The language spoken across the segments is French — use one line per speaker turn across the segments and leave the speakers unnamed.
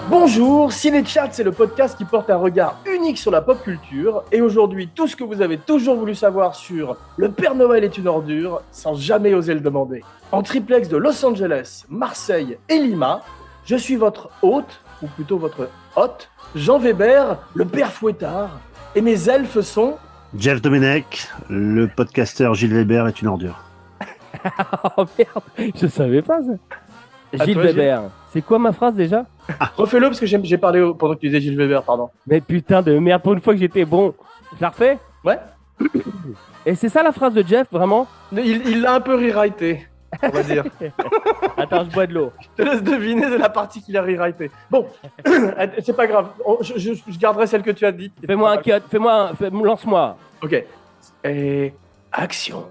Bonjour, Ciné-Chat, c'est le podcast qui porte un regard unique sur la pop culture. Et aujourd'hui, tout ce que vous avez toujours voulu savoir sur Le Père Noël est une ordure, sans jamais oser le demander. En triplex de Los Angeles, Marseille et Lima, je suis votre hôte, ou plutôt votre hôte, Jean Weber, le père fouettard. Et mes elfes sont...
Jeff Domenech, le podcasteur Gilles Weber est une ordure.
Oh merde, je savais pas ça. Gilles Weber, c'est quoi ma phrase déjà?
Refais-le parce que j'ai parlé pendant que tu disais Gilles Weber, pardon.
Mais putain de merde, pour une fois que j'étais bon. Je la refais?
Ouais.
Et c'est ça la phrase de Jeff, vraiment?
Il l'a un peu rewrité, on va dire.
Attends, je bois de l'eau.
Je te laisse deviner de la partie qu'il a rewrité. Bon, c'est pas grave, je garderai celle que tu as dite.
Fais-moi un cut, lance-moi.
Ok. Et action.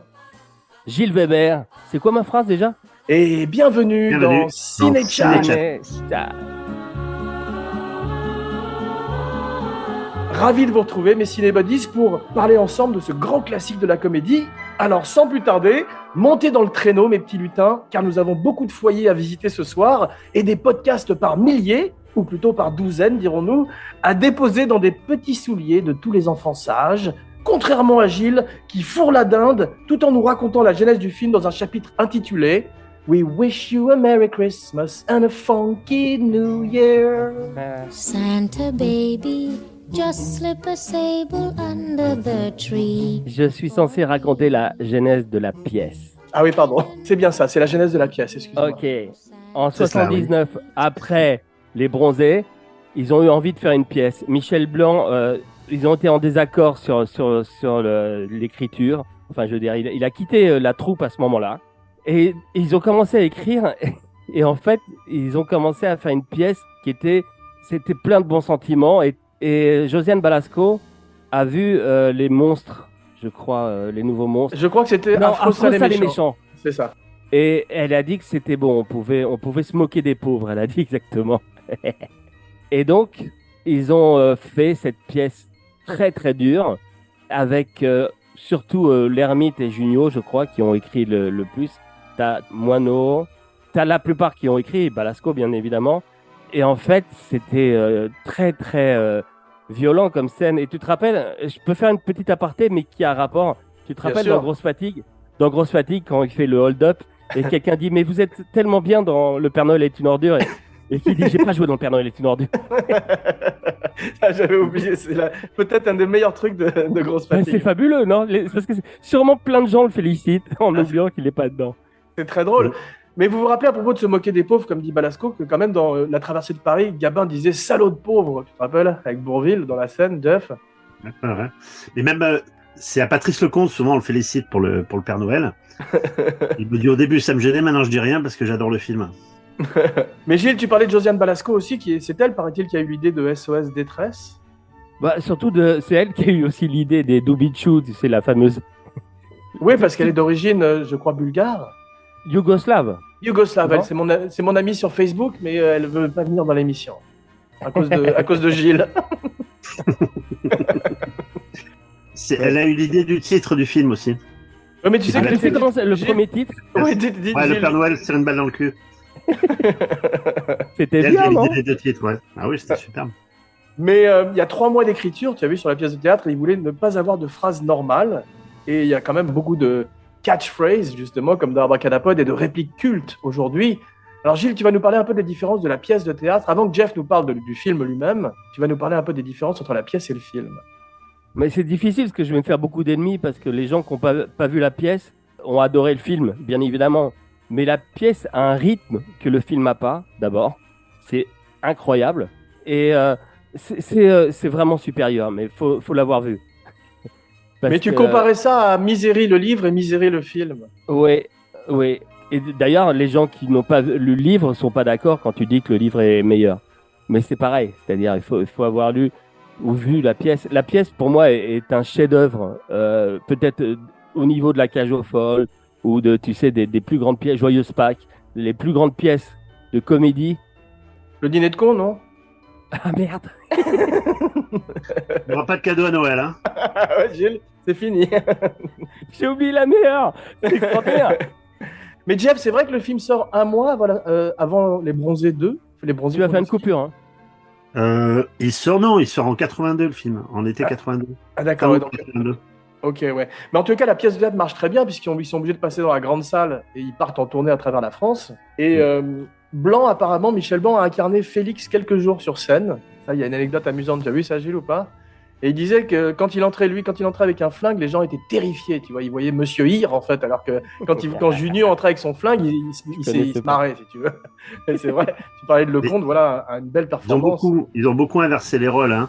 Gilles Weber, c'est quoi ma phrase déjà?
Et bienvenue dans Ciné-Chat. Ravi de vous retrouver, mes cinébodies, pour parler ensemble de ce grand classique de la comédie. Alors, sans plus tarder, montez dans le traîneau, mes petits lutins, car nous avons beaucoup de foyers à visiter ce soir et des podcasts par milliers, ou plutôt par douzaines, dirons-nous, à déposer dans des petits souliers de tous les enfants sages, contrairement à Gilles, qui fourre la dinde, tout en nous racontant la genèse du film dans un chapitre intitulé « We wish you a Merry Christmas and a funky New Year ».
Santa baby, just slip a sable under the tree.
Je suis censé raconter la genèse de la pièce.
Ah oui, pardon, c'est bien ça, c'est la genèse de la pièce, excuse-moi.
Ok. En 79, après Les Bronzés, ils ont eu envie de faire une pièce. Michel Blanc, ils ont été en désaccord sur l'écriture. Enfin, je veux dire, il a quitté la troupe à ce moment-là. Et ils ont commencé à écrire. Et en fait, ils ont commencé à faire une pièce c'était plein de bons sentiments. Et Josiane Balasco a vu les monstres, je crois, les nouveaux monstres.
Je crois que c'était Afro ça les méchants. C'est ça.
Et elle a dit que c'était bon, on pouvait se moquer des pauvres, elle a dit exactement. Et donc, ils ont fait cette pièce très très dure, avec surtout l'Ermite et Junio, je crois, qui ont écrit le plus. T'as Moineau, t'as la plupart qui ont écrit, Balasco bien évidemment. Et en fait, c'était très très violent comme scène. Et tu te rappelles, je peux faire une petite aparté, mais qui a rapport. Tu te rappelles dans Grosse Fatigue, quand il fait le hold-up, et quelqu'un dit « Mais vous êtes tellement bien dans Le Père Noël est une ordure ». Et qui dit « J'ai pas joué dans Le Père Noël est une ordure ».
J'avais oublié, c'est peut-être un des meilleurs trucs de Grosse Fatigue.
C'est fabuleux, non? Parce que sûrement plein de gens le félicitent en oubliant qu'il n'est pas dedans.
C'est très drôle. Mais vous vous rappelez à propos de se moquer des pauvres, comme dit Balasco, que quand même dans La Traversée de Paris, Gabin disait « salaud de pauvre ». Tu te rappelles? Avec Bourvil dans la scène, Jeff.
Ouais. Et même, c'est à Patrice Lecomte, souvent on le félicite pour le Père Noël. Il me dit au début ça me gênait, maintenant je dis rien parce que j'adore le film.
Mais Gilles, tu parlais de Josiane Balasco aussi, c'est elle, paraît-il, qui a eu l'idée de SOS Détresse.
Bah, surtout, c'est elle qui a eu aussi l'idée des Dubichou, c'est la fameuse...
Oui, parce qu'elle est d'origine, je crois, bulgare.
Yougoslave,
c'est mon amie sur Facebook, mais elle veut pas venir dans l'émission. À cause de Gilles.
Elle a eu l'idée du titre du film aussi.
Ouais, mais tu sais
tu sais comment c'est le premier titre?
Oui, dis,
Le Père Noël tire une balle dans le cul.
C'était bien, non?
l'idée des deux titres, ouais. Ah oui, c'était superbe.
Mais il y a 3 mois d'écriture, tu as vu sur la pièce de théâtre, il voulait ne pas avoir de phrases normales. Et il y a quand même beaucoup de catchphrases, justement, comme dans Abracadapod, et de répliques cultes aujourd'hui. Alors Gilles, tu vas nous parler un peu des différences de la pièce de théâtre. Avant que Jeff nous parle du film lui-même, tu vas nous parler un peu des différences entre la pièce et le film.
Mais c'est difficile parce que je vais me faire beaucoup d'ennemis parce que les gens qui n'ont pas vu la pièce ont adoré le film, bien évidemment. Mais la pièce a un rythme que le film n'a pas, d'abord. C'est incroyable. Et c'est vraiment supérieur, mais il faut l'avoir vu.
Mais tu comparais ça à Misery le livre et Misery le film.
Oui. Et d'ailleurs, les gens qui n'ont pas lu le livre ne sont pas d'accord quand tu dis que le livre est meilleur. Mais c'est pareil, c'est-à-dire il faut avoir lu ou vu la pièce. La pièce, pour moi, est un chef-d'œuvre, peut-être au niveau de la Cage aux Folles ou des plus grandes pièces, Joyeuse Pâques, les plus grandes pièces de comédie.
Le dîner de con, non?
Ah merde.
Il n'y aura pas de cadeau à Noël, hein?
Ouais, Gilles, c'est fini.
J'ai oublié la meilleure. C'est extraordinaire.
Mais Jeff, c'est vrai que le film sort un mois avant Les Bronzés 2. Les Bronzés
Tu vas faire une
pronostiqués.
coupure, hein.
Il sort en 82 le film, en été 82.
Ah d'accord, ouais, donc
82.
ok, ouais. Mais en tout cas, la pièce de théâtre marche très bien puisqu'ils sont obligés de passer dans la grande salle et ils partent en tournée à travers la France. Et Blanc, apparemment, Michel Blanc a incarné Félix quelques jours sur scène. Ça, il y a une anecdote amusante. Tu as vu ça, Gilles, ou pas? Et il disait que quand il entrait avec un flingue, les gens étaient terrifiés. Tu vois, ils voyaient Monsieur Hir, en fait, alors que quand Junio entrait avec son flingue, il se marrait, si tu veux. Et c'est vrai. Tu parlais de Lecomte, voilà, une belle performance.
Ils ont beaucoup inversé les rôles, hein,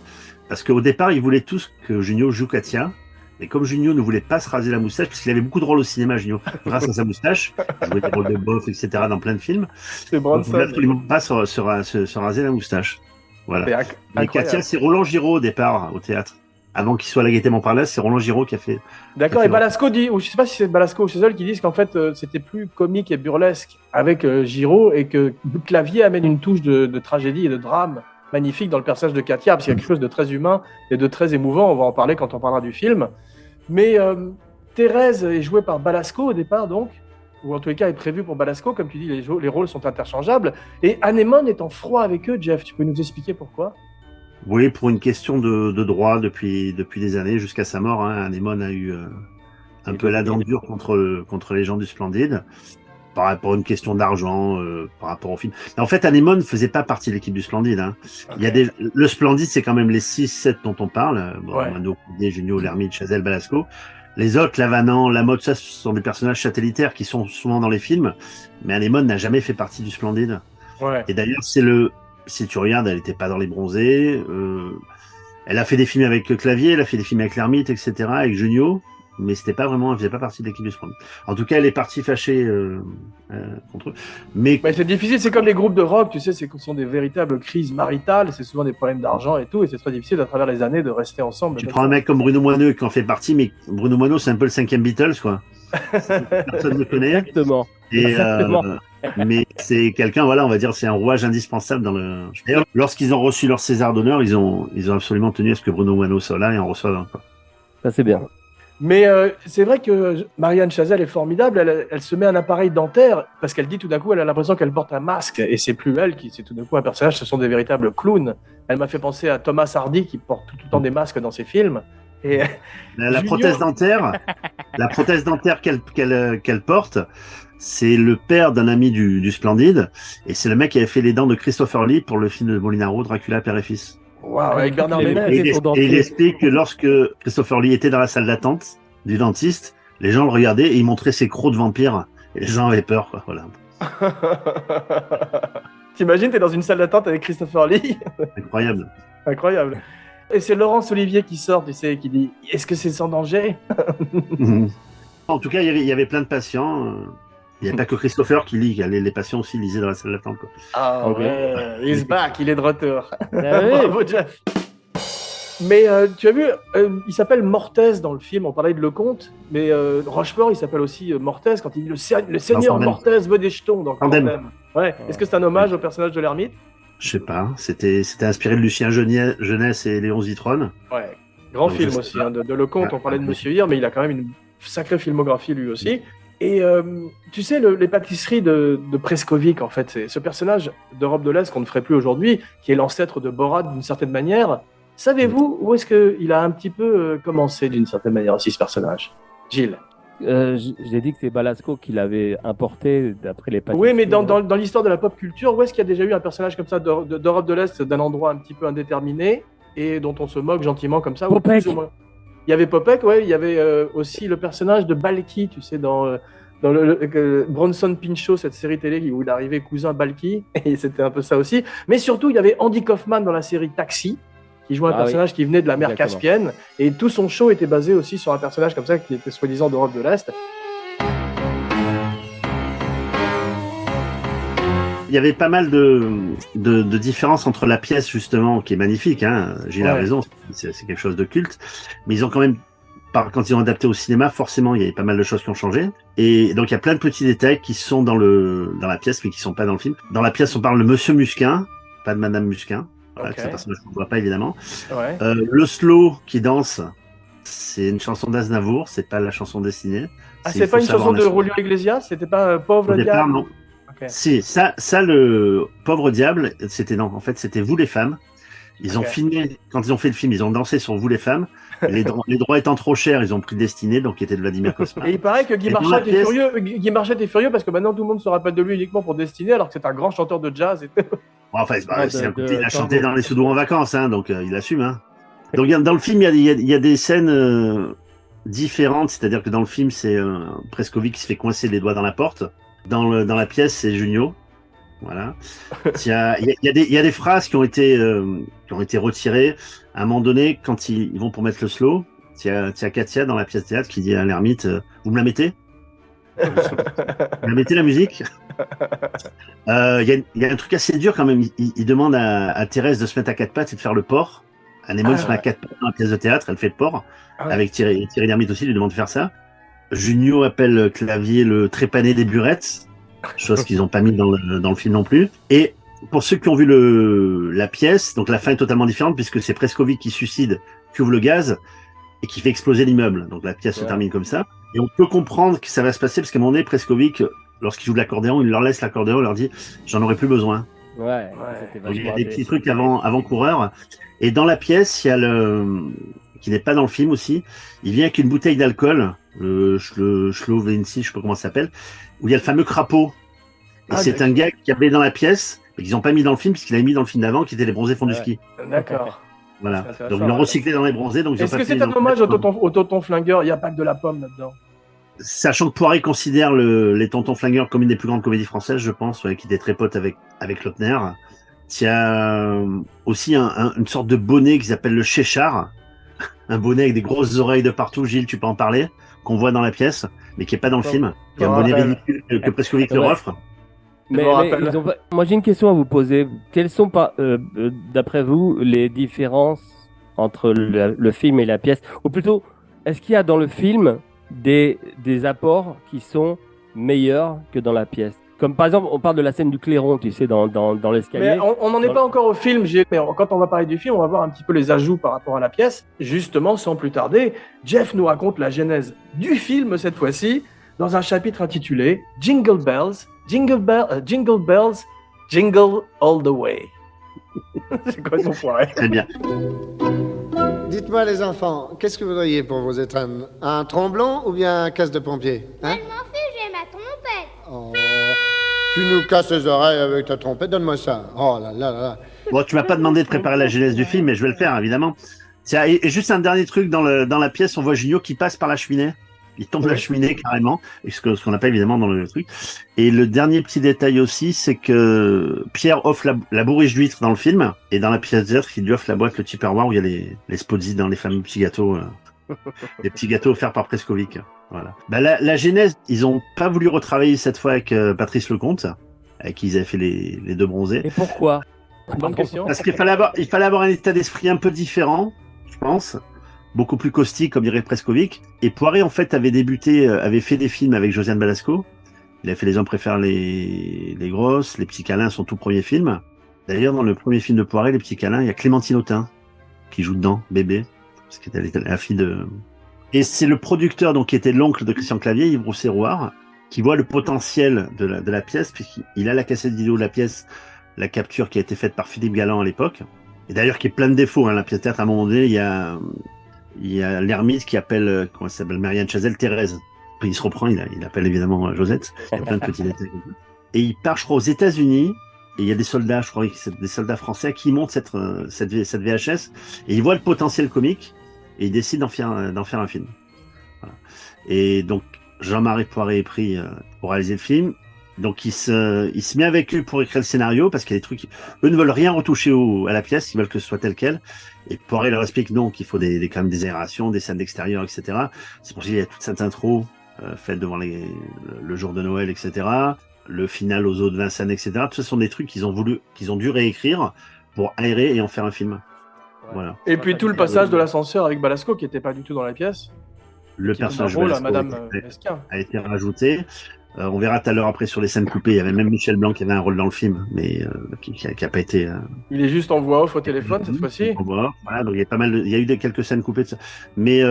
parce qu'au départ, ils voulaient tous que Junio joue Katia. Et comme Junio ne voulait pas se raser la moustache, parce qu'il avait beaucoup de rôles au cinéma, Junio, grâce à sa moustache, il jouait des rôles de bof, etc., dans plein de films.
C'est
Donc, il ne
Bronson.
voulait absolument pas se raser la moustache. Voilà.
C'est
Mais
incroyable.
Katia, c'est Roland Giraud au départ, au théâtre. Avant qu'il soit à la Gaîté Montparnasse, c'est Roland Giraud qui a fait.
D'accord,
Ça
et
fait
Balasco dit, ou je sais pas si c'est Balasco ou Chazelle qui disent qu'en fait c'était plus comique et burlesque avec Giraud et que Clavier amène une touche de tragédie et de drame magnifique dans le personnage de Katia, parce qu'il y a quelque chose de très humain et de très émouvant, on va en parler quand on parlera du film. Mais Thérèse est jouée par Balasco au départ donc, ou en tous les cas est prévue pour Balasco, comme tu dis, les rôles sont interchangeables, et Anémone est en froid avec eux, Jeff, tu peux nous expliquer pourquoi?
Oui, pour une question de droit depuis des années, jusqu'à sa mort, hein, Anémone a eu un peu la dent dure contre les gens du Splendide, par rapport à une question d'argent, par rapport au film. Mais en fait, Anémone ne faisait pas partie de l'équipe du Splendide. Hein.
Okay.
Il y a le Splendide, c'est quand même les 6-7 dont on parle. Bon,
Ouais.
Mano, Coudet, Junio, Lermite, Chazelle, Balasco. Les autres, Lavanant, Lamotte, ça, ce sont des personnages satellitaires qui sont souvent dans les films. Mais Anémone n'a jamais fait partie du Splendide.
Ouais.
Et d'ailleurs, si tu regardes, elle n'était pas dans Les Bronzés. Elle a fait des films avec Clavier, elle a fait des films avec Lermite, etc., avec Junio. Mais c'était pas vraiment, elle faisait pas partie de l'équipe du Splendide. En tout cas, elle est partie fâchée contre eux. Mais
C'est difficile, c'est comme les groupes de rock, tu sais, ce sont des véritables crises maritales, c'est souvent des problèmes d'argent et tout, et c'est très difficile à travers les années de rester ensemble.
tu prends un mec comme Bruno Moineux qui en fait partie, mais Bruno Moineux, c'est un peu le 5e Beatles, quoi. Personne ne connaît.
Exactement.
Et,
Exactement.
mais c'est quelqu'un, voilà, on va dire, c'est un rouage indispensable dans le. D'ailleurs, lorsqu'ils ont reçu leur César d'honneur, ils ont absolument tenu à ce que Bruno Moineux soit là et en reçoive un, quoi.
Ça, c'est bien.
Mais c'est vrai que Marianne Chazelle est formidable, elle se met un appareil dentaire, parce qu'elle dit tout d'un coup, elle a l'impression qu'elle porte un masque, et c'est plus elle qui, c'est tout d'un coup un personnage, ce sont des véritables clowns. Elle m'a fait penser à Thomas Hardy qui porte tout le temps des masques dans ses films. Et
La
Junio-
prothèse dentaire qu'elle porte, c'est le père d'un ami du Splendide, et c'est le mec qui avait fait les dents de Christopher Lee pour le film de Molinaro, Dracula, père et fils.
Waouh, avec Bernard
Il avait
Ménez.
fait son
Et
dentier.
il explique que lorsque Christopher Lee était dans la salle d'attente du dentiste, les gens le regardaient et il montrait ses crocs de vampire, et les gens avaient peur, quoi. Voilà.
T'imagines, t'es dans une salle d'attente avec Christopher Lee.
Incroyable.
Incroyable. Et c'est Laurence Olivier qui sort, tu sais, qui dit « Est-ce que c'est sans danger ?»
En tout cas, il y avait plein de patients. Il n'y avait pas que Christopher qui lit, les patients aussi lisaient dans la salle d'attente, quoi.
Ah
Ok.
ouais, he's back, il est de retour.
Ah oui.
Bravo Jeff. Mais tu as vu, il s'appelle Mortez dans le film, on parlait de Lecomte, mais Rochefort, il s'appelle aussi Mortez quand il dit le seigneur
Fandem.
Mortez veut des jetons dans
Fandem.
Fandem. Ouais. Est-ce que c'est un hommage au personnage de l'ermite?
Je sais pas. C'était inspiré de Lucien Jeunesse et Léon Zitron.
Ouais. Grand
Donc,
film
je sais
aussi,
pas.
hein, de Lecomte,
Ouais.
on parlait de Monsieur Hir, mais il a quand même une sacrée filmographie lui aussi. Et tu sais, les pâtisseries de Prescovic, en fait, c'est ce personnage d'Europe de l'Est qu'on ne ferait plus aujourd'hui, qui est l'ancêtre de Borat d'une certaine manière. Savez-vous où est-ce qu'il a un petit peu commencé d'une certaine manière aussi, ce personnage? Gilles?
J'ai dit que c'est Balasco qui l'avait importé d'après les pâtisseries.
Oui, mais dans l'histoire de la pop culture, où est-ce qu'il y a déjà eu un personnage comme ça d'Europe de l'Est, d'un endroit un petit peu indéterminé, et dont on se moque gentiment comme ça? ou
Popek.
plus ou moins. Il y avait Popek, ouais, il y avait aussi le personnage de Balki, tu sais, dans le Bronson Pinchot, cette série télé où il arrivait cousin Balki, et c'était un peu ça aussi. Mais surtout, il y avait Andy Kaufman dans la série Taxi, qui jouait un
Ah
personnage qui venait de la mer
Exactement.
Caspienne, et tout son show était basé aussi sur un personnage comme ça, qui était soi-disant d'Europe de l'Est.
Il y avait pas mal de différences entre la pièce, justement, qui est magnifique, hein. Gilles a
Ouais.
raison, c'est quelque chose de culte. Mais ils ont quand même, quand ils ont adapté au cinéma, forcément, il y avait pas mal de choses qui ont changé. Et donc, il y a plein de petits détails qui sont dans la pièce, mais qui sont pas dans le film. Dans la pièce, on parle de Monsieur Musquin, pas de Madame Musquin. Voilà,
Ok.
c'est un personnage qu'on voit pas, évidemment.
Ouais.
Le slow qui danse, c'est une chanson d'Aznavour, c'est pas la chanson destinée.
Ah, c'est pas une chanson de Julio Iglesias? C'était pas Pauvre
Au départ,
Diable?
non.
Ok.
Si, ça, le pauvre diable, c'était non. En fait, c'était Vous les femmes. Ils ont
Ok.
filmé, quand ils ont fait le film, ils ont dansé sur Vous les femmes. Les droits étant trop chers, ils ont pris Destinée, donc qui était de Vladimir Cosma.
Et il paraît que Guy
Et dans
Marchand
la
était
pièce-
furieux. Guy Marchand était furieux parce que maintenant tout le monde se rappelle de lui uniquement pour Destiné, alors que c'est un grand chanteur de jazz.
Bon, enfin,
Non,
c'est un
de
côté, il a
tango.
chanté dans les Soudoux en vacances, hein, donc il assume. Hein. Donc dans le film, il y a des scènes différentes, c'est-à-dire que dans le film, c'est Prescovic qui se fait coincer les doigts dans la porte. Dans la pièce, c'est Junio. Voilà. Il y a des phrases qui ont été retirées. À un moment donné, quand ils vont pour mettre le slow, il y a Katia dans la pièce de théâtre qui dit à l'ermite, vous me la mettez? Vous me la mettez la musique? Il y a un truc assez dur quand même. Il demande à Thérèse de se mettre à quatre pattes et de faire le porc. Anémone se met à quatre pattes dans la pièce de théâtre, elle fait le porc.
Ah ouais.
Avec Thierry Lhermitte aussi, lui demande de faire ça. Junio appelle Clavier le trépané des burettes, chose qu'ils n'ont pas mis dans le film non plus. Et pour ceux qui ont vu la pièce, donc la fin est totalement différente puisque c'est Prescovic qui suicide, qui ouvre le gaz et qui fait exploser l'immeuble. Donc la pièce se termine comme ça. Et on peut comprendre que ça va se passer parce qu'à un moment donné, Prescovic, lorsqu'il joue de l'accordéon, il leur laisse l'accordéon, il leur dit « j'en aurais plus besoin ».
Ouais, c'était
Donc, il y a
vachement
des petits
intéressant.
trucs avant-coureurs. Et dans la pièce, il y a qui n'est pas dans le film aussi, il vient avec une bouteille d'alcool, le Schlovensi, je sais pas comment ça s'appelle, où il y a le fameux crapaud. Et
Ah,
c'est
d'accord.
un gars qui avait dans la pièce, et qu'ils n'ont pas mis dans le film, puisqu'il avait mis dans le film d'avant, qui était Les Bronzés font du
Ouais.
ski.
D'accord.
Voilà.
C'est intéressant,
Donc ils l'ont
ouais.
recyclé dans Les Bronzés. Donc ils ont
Est-ce
pas
que
pu
c'est
les
un hommage
mettre
au tonton flingueur? Il n'y a pas que de la pomme là-dedans.
Sachant que Poiré considère les Tontons Flingueurs comme une des plus grandes comédies françaises, je pense, ouais, qui était très pote avec Lautner. Il y a aussi une sorte de bonnet qui s'appelle le Chéchard, un bonnet avec des grosses oreilles de partout. Gilles, tu peux en parler, qu'on voit dans la pièce, mais qui est pas dans le film. Qui est un
me
bonnet
rappelle.
ridicule que Prescovic leur
Ouais.
offre.
Je me
Mais
rappelle.
ils ont pas- Moi, j'ai une question à vous poser. Quelles sont, d'après vous, les différences entre le film et la pièce? Ou plutôt, est-ce qu'il y a dans le film des apports qui sont meilleurs que dans la pièce? Comme par exemple, on parle de la scène du clairon, tu sais, dans l'escalier.
Mais on n'en est pas encore au film. Mais quand on va parler du film, on va voir un petit peu les ajouts par rapport à la pièce. Justement, sans plus tarder, Jeff nous raconte la genèse du film cette fois-ci dans un chapitre intitulé Jingle Bells, Jingle Bells, Jingle All the Way. C'est quoi ton foiré?
Très bien.
Dites-moi les enfants, qu'est-ce que vous voudriez pour vos étrennes? Un tromblon ou bien un casse de pompier? Hein?
Je m'en fiche, j'ai ma trompette.
Oh, tu nous casses les oreilles avec ta trompette, donne-moi ça. Oh là là là là.
Bon, tu m'as pas demandé de préparer la genèse du film, mais je vais le faire, évidemment. Tiens, et juste un dernier truc, dans la pièce, on voit Junio qui passe par la cheminée. Il tombe de la cheminée carrément, et ce qu'on n'a pas évidemment dans le truc. Et le dernier petit détail aussi, c'est que Pierre offre la bourriche d'huîtres dans le film, et dans la pièce de théâtre, il lui offre la boîte, le Tupperware, où il y a les Spodzi dans les fameux petits gâteaux, les petits gâteaux offerts par Prescovic. Voilà. Bah, la genèse, ils ont pas voulu retravailler cette fois avec Patrice Lecomte, avec qui ils avaient fait les deux bronzés.
Et pourquoi?
Bonne question.
Parce qu'il fallait avoir un état d'esprit un peu différent, je pense, beaucoup plus caustique, comme dirait Prescovic. Et Poiré, en fait, avait fait des films avec Josiane Balasco. Il a fait Les Hommes préfèrent les grosses, Les Petits câlins, son tout premier film. D'ailleurs, dans le premier film de Poiré, Les Petits câlins, il y a Clémentine Autain qui joue dedans, bébé, parce qu'elle était la fille de... Et c'est le producteur, donc, qui était l'oncle de Christian Clavier, Yves Rousset-Rouard, qui voit le potentiel de la pièce, puisqu'il a la cassette vidéo de la pièce, la capture qui a été faite par Philippe Galland à l'époque, et d'ailleurs qui est plein de défauts, hein, la pièce de théâtre. À un moment donné, il y a l'ermite qui appelle, comment elle s'appelle, Marianne Chazelle, Thérèse. Puis il se reprend, il appelle évidemment Josette. Il y a plein de petits détails. Et il part, je crois, aux États-Unis, et il y a des soldats, je crois, des soldats français qui montent cette VHS, et ils voient le potentiel comique, et ils décident d'en faire un film. Voilà. Et donc, Jean-Marie Poiré est pris pour réaliser le film. Donc il se met avec eux pour écrire le scénario parce qu'il y a des trucs, eux ne veulent rien retoucher à la pièce, ils veulent que ce soit tel quel. Et Poiré leur explique non, qu'il faut quand même des aérations, des scènes d'extérieur, etc. C'est pour ça qu'il y a toute cette intro faite devant le jour de Noël, etc. Le final aux eaux de Vincennes, etc. Tout ça sont des trucs qu'ils ont dû réécrire pour aérer et en faire un film. Voilà.
Et puis tout le passage de l'ascenseur avec Balasco qui n'était pas du tout dans la pièce.
Le
Qui donne un
personnage
rôle à
Velasco
Madame Lesquin.
a été rajouté. On verra tout à l'heure après sur les scènes coupées. Il y avait même Michel Blanc qui avait un rôle dans le film, mais qui a pas été.
Il est juste en voix off au téléphone cette fois-ci.
Voilà, donc il y a pas mal, il y a eu quelques scènes coupées de ça. Mais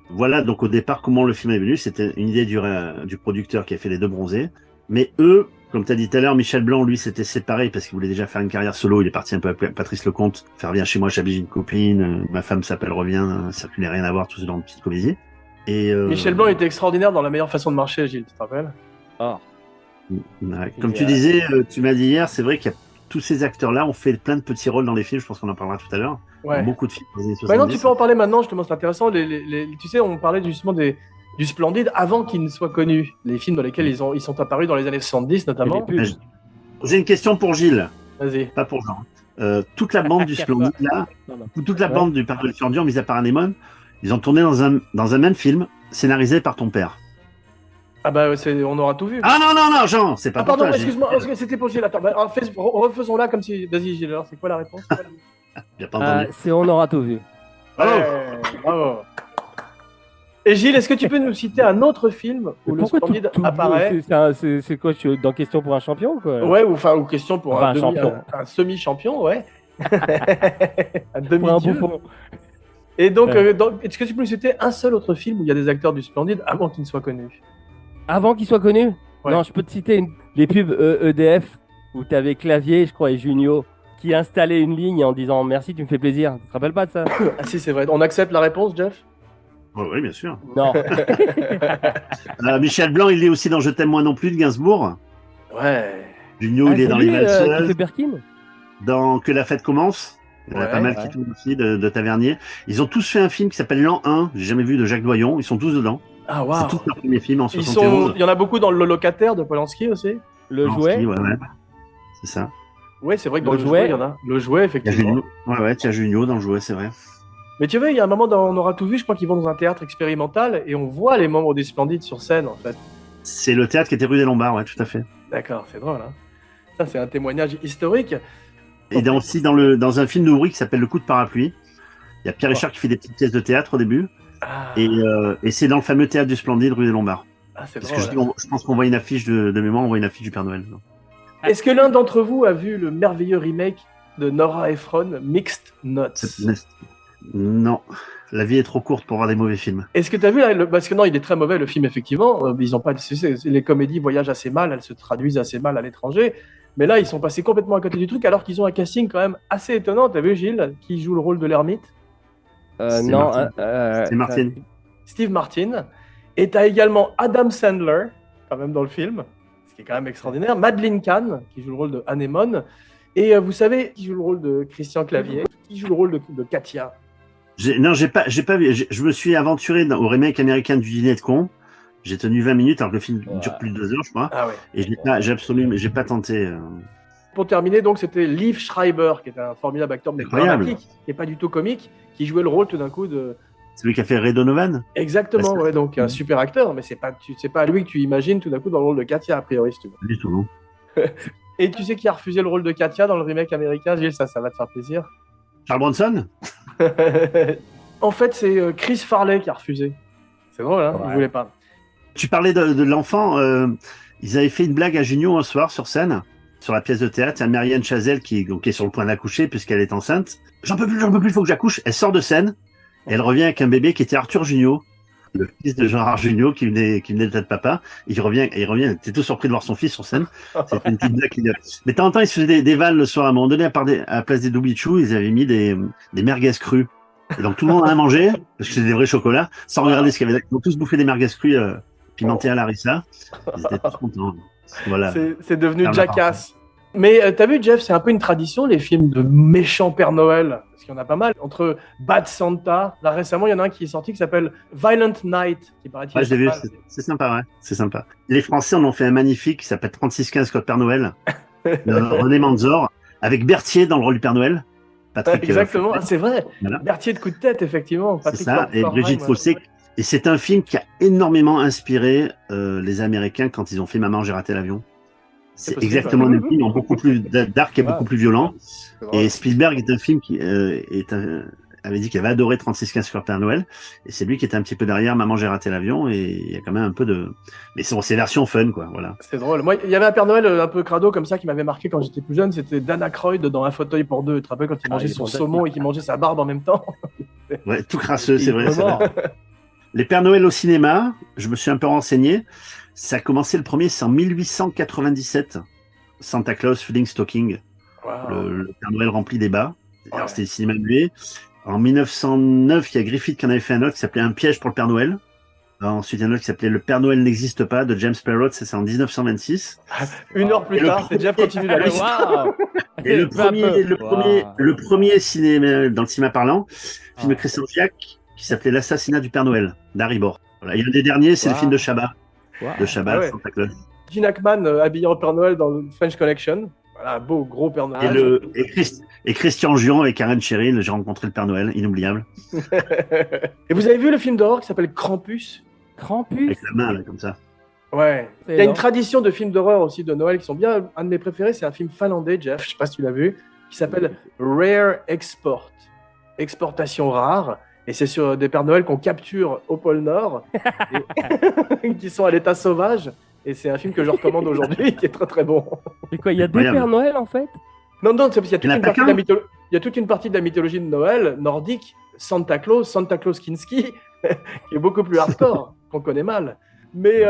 voilà, donc au départ, comment le film est venu, c'était une idée du producteur qui a fait Les Deux Bronzés. Mais eux, comme tu as dit tout à l'heure, Michel Blanc, lui, s'était séparé parce qu'il voulait déjà faire une carrière solo. Il est parti un peu à Patrice Lecomte, faire Viens chez moi, j'habille une copine, ma femme s'appelle Reviens, ça n'a rien à voir, tout ce dans une petite comédie. Et
Michel Blanc était extraordinaire dans La meilleure façon de marcher, Gilles, tu te rappelles?
Oh.
Ouais. Comme tu disais, tu m'as dit hier, c'est vrai qu'il y a tous ces acteurs-là ont fait plein de petits rôles dans les films. Je pense qu'on en parlera tout à l'heure.
Ouais.
Beaucoup de films dans les années 70.
Bah non, tu peux en parler maintenant, justement, c'est intéressant. Tu sais, on parlait justement du Splendide avant qu'ils ne soient connus. Les films dans lesquels ils sont apparus dans les années 70 notamment.
Et les pubs.
J'ai une question pour Gilles,
Vas-y.
pas pour Jean. Toute la bande du Splendide, là, toute la bande du Père de Flandre, mis à part Anémone, ils ont tourné dans un même film, scénarisé par ton père.
Ah bah on aura tout vu.
Ah non, Jean, c'est pas
Ah
pour
pardon,
toi, Gilles.
excuse-moi, c'était pour Gilles. Attends, refaisons-la comme si... Vas-y Gilles, alors c'est quoi la réponse?
J'ai pas entendu.
C'est On aura tout vu.
Ouais, bravo. Et Gilles, est-ce que tu peux nous citer un autre film où le
Pourquoi
Splendide
tout
apparaît?
C'est quoi, je suis dans question pour un champion, quoi?
Ouais, ou question pour
Enfin, un champion.
un semi-champion, ouais. Un
Pour un
demi-dieu.
bouffon.
Et donc,
Ouais.
est-ce que tu peux nous citer un seul autre film où il y a des acteurs du Splendide avant qu'ils ne soient connus?
Avant qu'il soit connu?
Ouais.
Non, je peux te citer les pubs EDF où tu avais Clavier, je crois, et Junio qui installaient une ligne en disant merci, tu me fais plaisir. Tu te rappelles pas de ça?
Ah si, c'est vrai. On accepte la réponse, Jeff?
Oui, bien sûr.
Non.
Michel Blanc, il est aussi dans Je t'aime moi non plus de Gainsbourg.
Ouais.
Junio,
Ah,
il est
c'est
dans
lui,
Les
qui
Valseuses,
fait Birkin?
dans Que la fête commence. Il y en a
Ouais,
pas mal
ouais.
qui tournent aussi de Tavernier. Ils ont tous fait un film qui s'appelle L'An 1, j'ai jamais vu, de Jacques Doyon. Ils sont tous dedans.
Ah
C'est
waouh.
tous leurs premiers films en
Il
71.
y en a beaucoup dans Le Locataire de Polanski aussi.
Le
Non,
jouet?
si, ouais. C'est ça.
Ouais, c'est vrai que dans
Le
le
jouet.
jouet, il y en a. Le jouet,
Il y a
effectivement.
Junio. Ouais, tu as Junio dans le jouet, c'est vrai.
Mais tu vois, il y a un moment dans On aura tout vu, je crois qu'ils vont dans un théâtre expérimental et on voit les membres des Splendides sur scène, en fait.
C'est le théâtre qui était rue des Lombards, ouais, tout à fait.
D'accord, c'est drôle, hein. Ça, c'est un témoignage historique.
Et aussi dans un film d'ouvrier qui s'appelle Le coup de parapluie. Il y a Pierre Richard qui fait des petites pièces de théâtre au début.
Ah,
Et c'est dans le fameux théâtre du Splendide, rue des Lombards.
c'est
Parce
drôle.
que je pense qu'on voit une affiche de mémoire, on voit une affiche du Père Noël.
Est-ce que l'un d'entre vous a vu le merveilleux remake de Nora Ephron, Mixed Nuts?
Non, la vie est trop courte pour voir des mauvais films.
Est-ce que tu as vu, parce que non, il est très mauvais le film, effectivement. Ils ont pas, les comédies voyagent assez mal, elles se traduisent assez mal à l'étranger. Mais là, ils sont passés complètement à côté du truc, alors qu'ils ont un casting quand même assez étonnant. T'as vu Gilles, qui joue le rôle de l'ermite?
C'est
Non.
Martin. C'est Martin.
Steve Martin. Et t'as également Adam Sandler, quand même dans le film, ce qui est quand même extraordinaire. Madeleine Kahn, qui joue le rôle de Anémone. Et vous savez qui joue le rôle de Christian Clavier, qui joue le rôle de Katia.
Non, j'ai pas vu. Je me suis aventuré au remake américain du Dîner de con. J'ai tenu 20 minutes alors que le film dure plus de 2 heures, je crois.
Ah ouais.
Et j'ai pas tenté.
Pour terminer, donc, c'était Liev Schreiber, qui est un formidable acteur, mais
Incroyable.
dramatique, qui n'est pas du tout comique, qui jouait le rôle tout d'un coup de...
C'est lui qui a fait Ray Donovan.
Exactement,
Parce que-
ouais, donc un super acteur, mais c'est pas lui que tu imagines tout d'un coup dans le rôle de Katia, a priori, si tu veux.
Pas du tout, non.
Et tu sais qui a refusé le rôle de Katia dans le remake américain, Gilles, ça va te faire plaisir.
Charles Bronson.
En fait, c'est Chris Farley qui a refusé. C'est drôle, hein, il
Ouais.
voulait pas.
Tu parlais de l'enfant. Ils avaient fait une blague à Junio un soir sur scène, sur la pièce de théâtre. Il y a Marianne Chazelle qui est sur le point d'accoucher puisqu'elle est enceinte. J'en peux plus, il faut que j'accouche. Elle sort de scène et elle revient avec un bébé qui était Arthur Junio, le fils de Jean-Rard Junio qui venait de tête papa. Il revient, il était tout surpris de voir son fils sur scène. C'était une petite blague. Mais de temps en temps, ils se faisaient des vannes le soir. À un moment donné, à la place des doublichous, ils avaient mis des merguez crues. Et donc tout le monde en a mangé, parce que c'était des vrais chocolats, sans regarder ce qu'il y avait. Ils ont tous bouffé des merguez crues pimentées à l'harissa. Ils étaient tous contents. Voilà.
C'est devenu
Ah,
Jackass. Mais t'as vu, Jeff, c'est un peu une tradition, les films de méchants Père Noël, parce qu'il y en a pas mal. Entre Bad Santa, là récemment, il y en a un qui est sorti qui s'appelle Violent Night, qui paraît-il.
Ouais, je l'ai vu,
pas mal.
c'est sympa, ouais. C'est sympa. Les Français en ont fait un magnifique qui s'appelle 3615 Code Père Noël, de René Manzor, avec Berthier dans le rôle du Père Noël. Patrick,
Exactement, ah, c'est vrai.
Voilà.
Berthier de coup de tête, effectivement.
c'est
Patrick
ça, et
Forheim,
Brigitte
ouais.
Fossé. Et c'est un film qui a énormément inspiré les Américains quand ils ont fait Maman, j'ai raté l'avion. C'est
possible.
exactement le même film, en beaucoup plus dark et
Ouais.
beaucoup plus violent.
C'est drôle.
Et Spielberg est un film qui avait dit qu'il avait adoré 3615 sur Père Noël, et c'est lui qui était un petit peu derrière Maman j'ai raté l'avion, et il y a quand même un peu de... Mais c'est version fun, quoi, voilà.
C'est drôle. Moi, il y avait un Père Noël un peu crado comme ça qui m'avait marqué quand j'étais plus jeune. C'était Dan Aykroyd dans Un fauteuil pour deux. Tu te rappelles quand il mangeait
il est
son
fantastique.
saumon et qu'il mangeait sa barbe en même temps?
Ouais, tout crasseux, c'est
Il
vrai.
est
c'est vrai.
mort.
Les Pères Noël au cinéma, je me suis un peu renseigné. Ça a commencé le premier, c'est en 1897. Santa Claus Filling Stocking,
Wow.
le Père Noël rempli des bas. Alors,
Ouais.
c'était le cinéma muet. En 1909, il y a Griffith qui en avait fait un autre qui s'appelait Un piège pour le Père Noël. Ensuite, il y en a un autre qui s'appelait Le Père Noël n'existe pas de James Parrott, c'est en 1926.
Une heure plus
Et le-
tard, c'est Jeff continue la liste.
Waouh.
Et le
Peu à
premier,
peu.
le premier,
Waouh.
le premier cinéma, dans le cinéma parlant, film de
Ah.
Christian Fiac, qui s'appelait L'assassinat du Père Noël, d'Harry Bor. Voilà. Et un des derniers, c'est le
Wow.
film de Chabat,
Waouh.
de Chabat,
Ah ouais.
Santa Claus.
Gene Hackman habillé en Père Noël dans le French Connection. Voilà, un beau gros Père
Et,
Noël.
et Christian Juan et Karen Cheryl, j'ai rencontré le Père Noël, inoubliable,
Et vous avez vu le film d'horreur qui s'appelle Krampus?
Krampus.
avec la main, là, comme ça.
Ouais.
C'est
Il y a une
énorme.
tradition de films d'horreur aussi de Noël qui sont bien. Un de mes préférés, c'est un film finlandais, Jeff, je sais pas si tu l'as vu, qui s'appelle Rare Export. Exportation rare. Et c'est sur des Pères Noël qu'on capture au pôle Nord, et qui sont à l'état sauvage. Et c'est un film que je recommande aujourd'hui, qui est très très bon.
C'est quoi? Il y a des
Incroyable.
Pères Noël en fait?
Non, non, c'est parce qu'il y a
Il y en a
toute une
pas
partie de la
qu'un.
il y a toute une partie de la mythologie de Noël nordique, Santa Claus Kinski, qui est beaucoup plus hardcore, qu'on connaît mal. Mais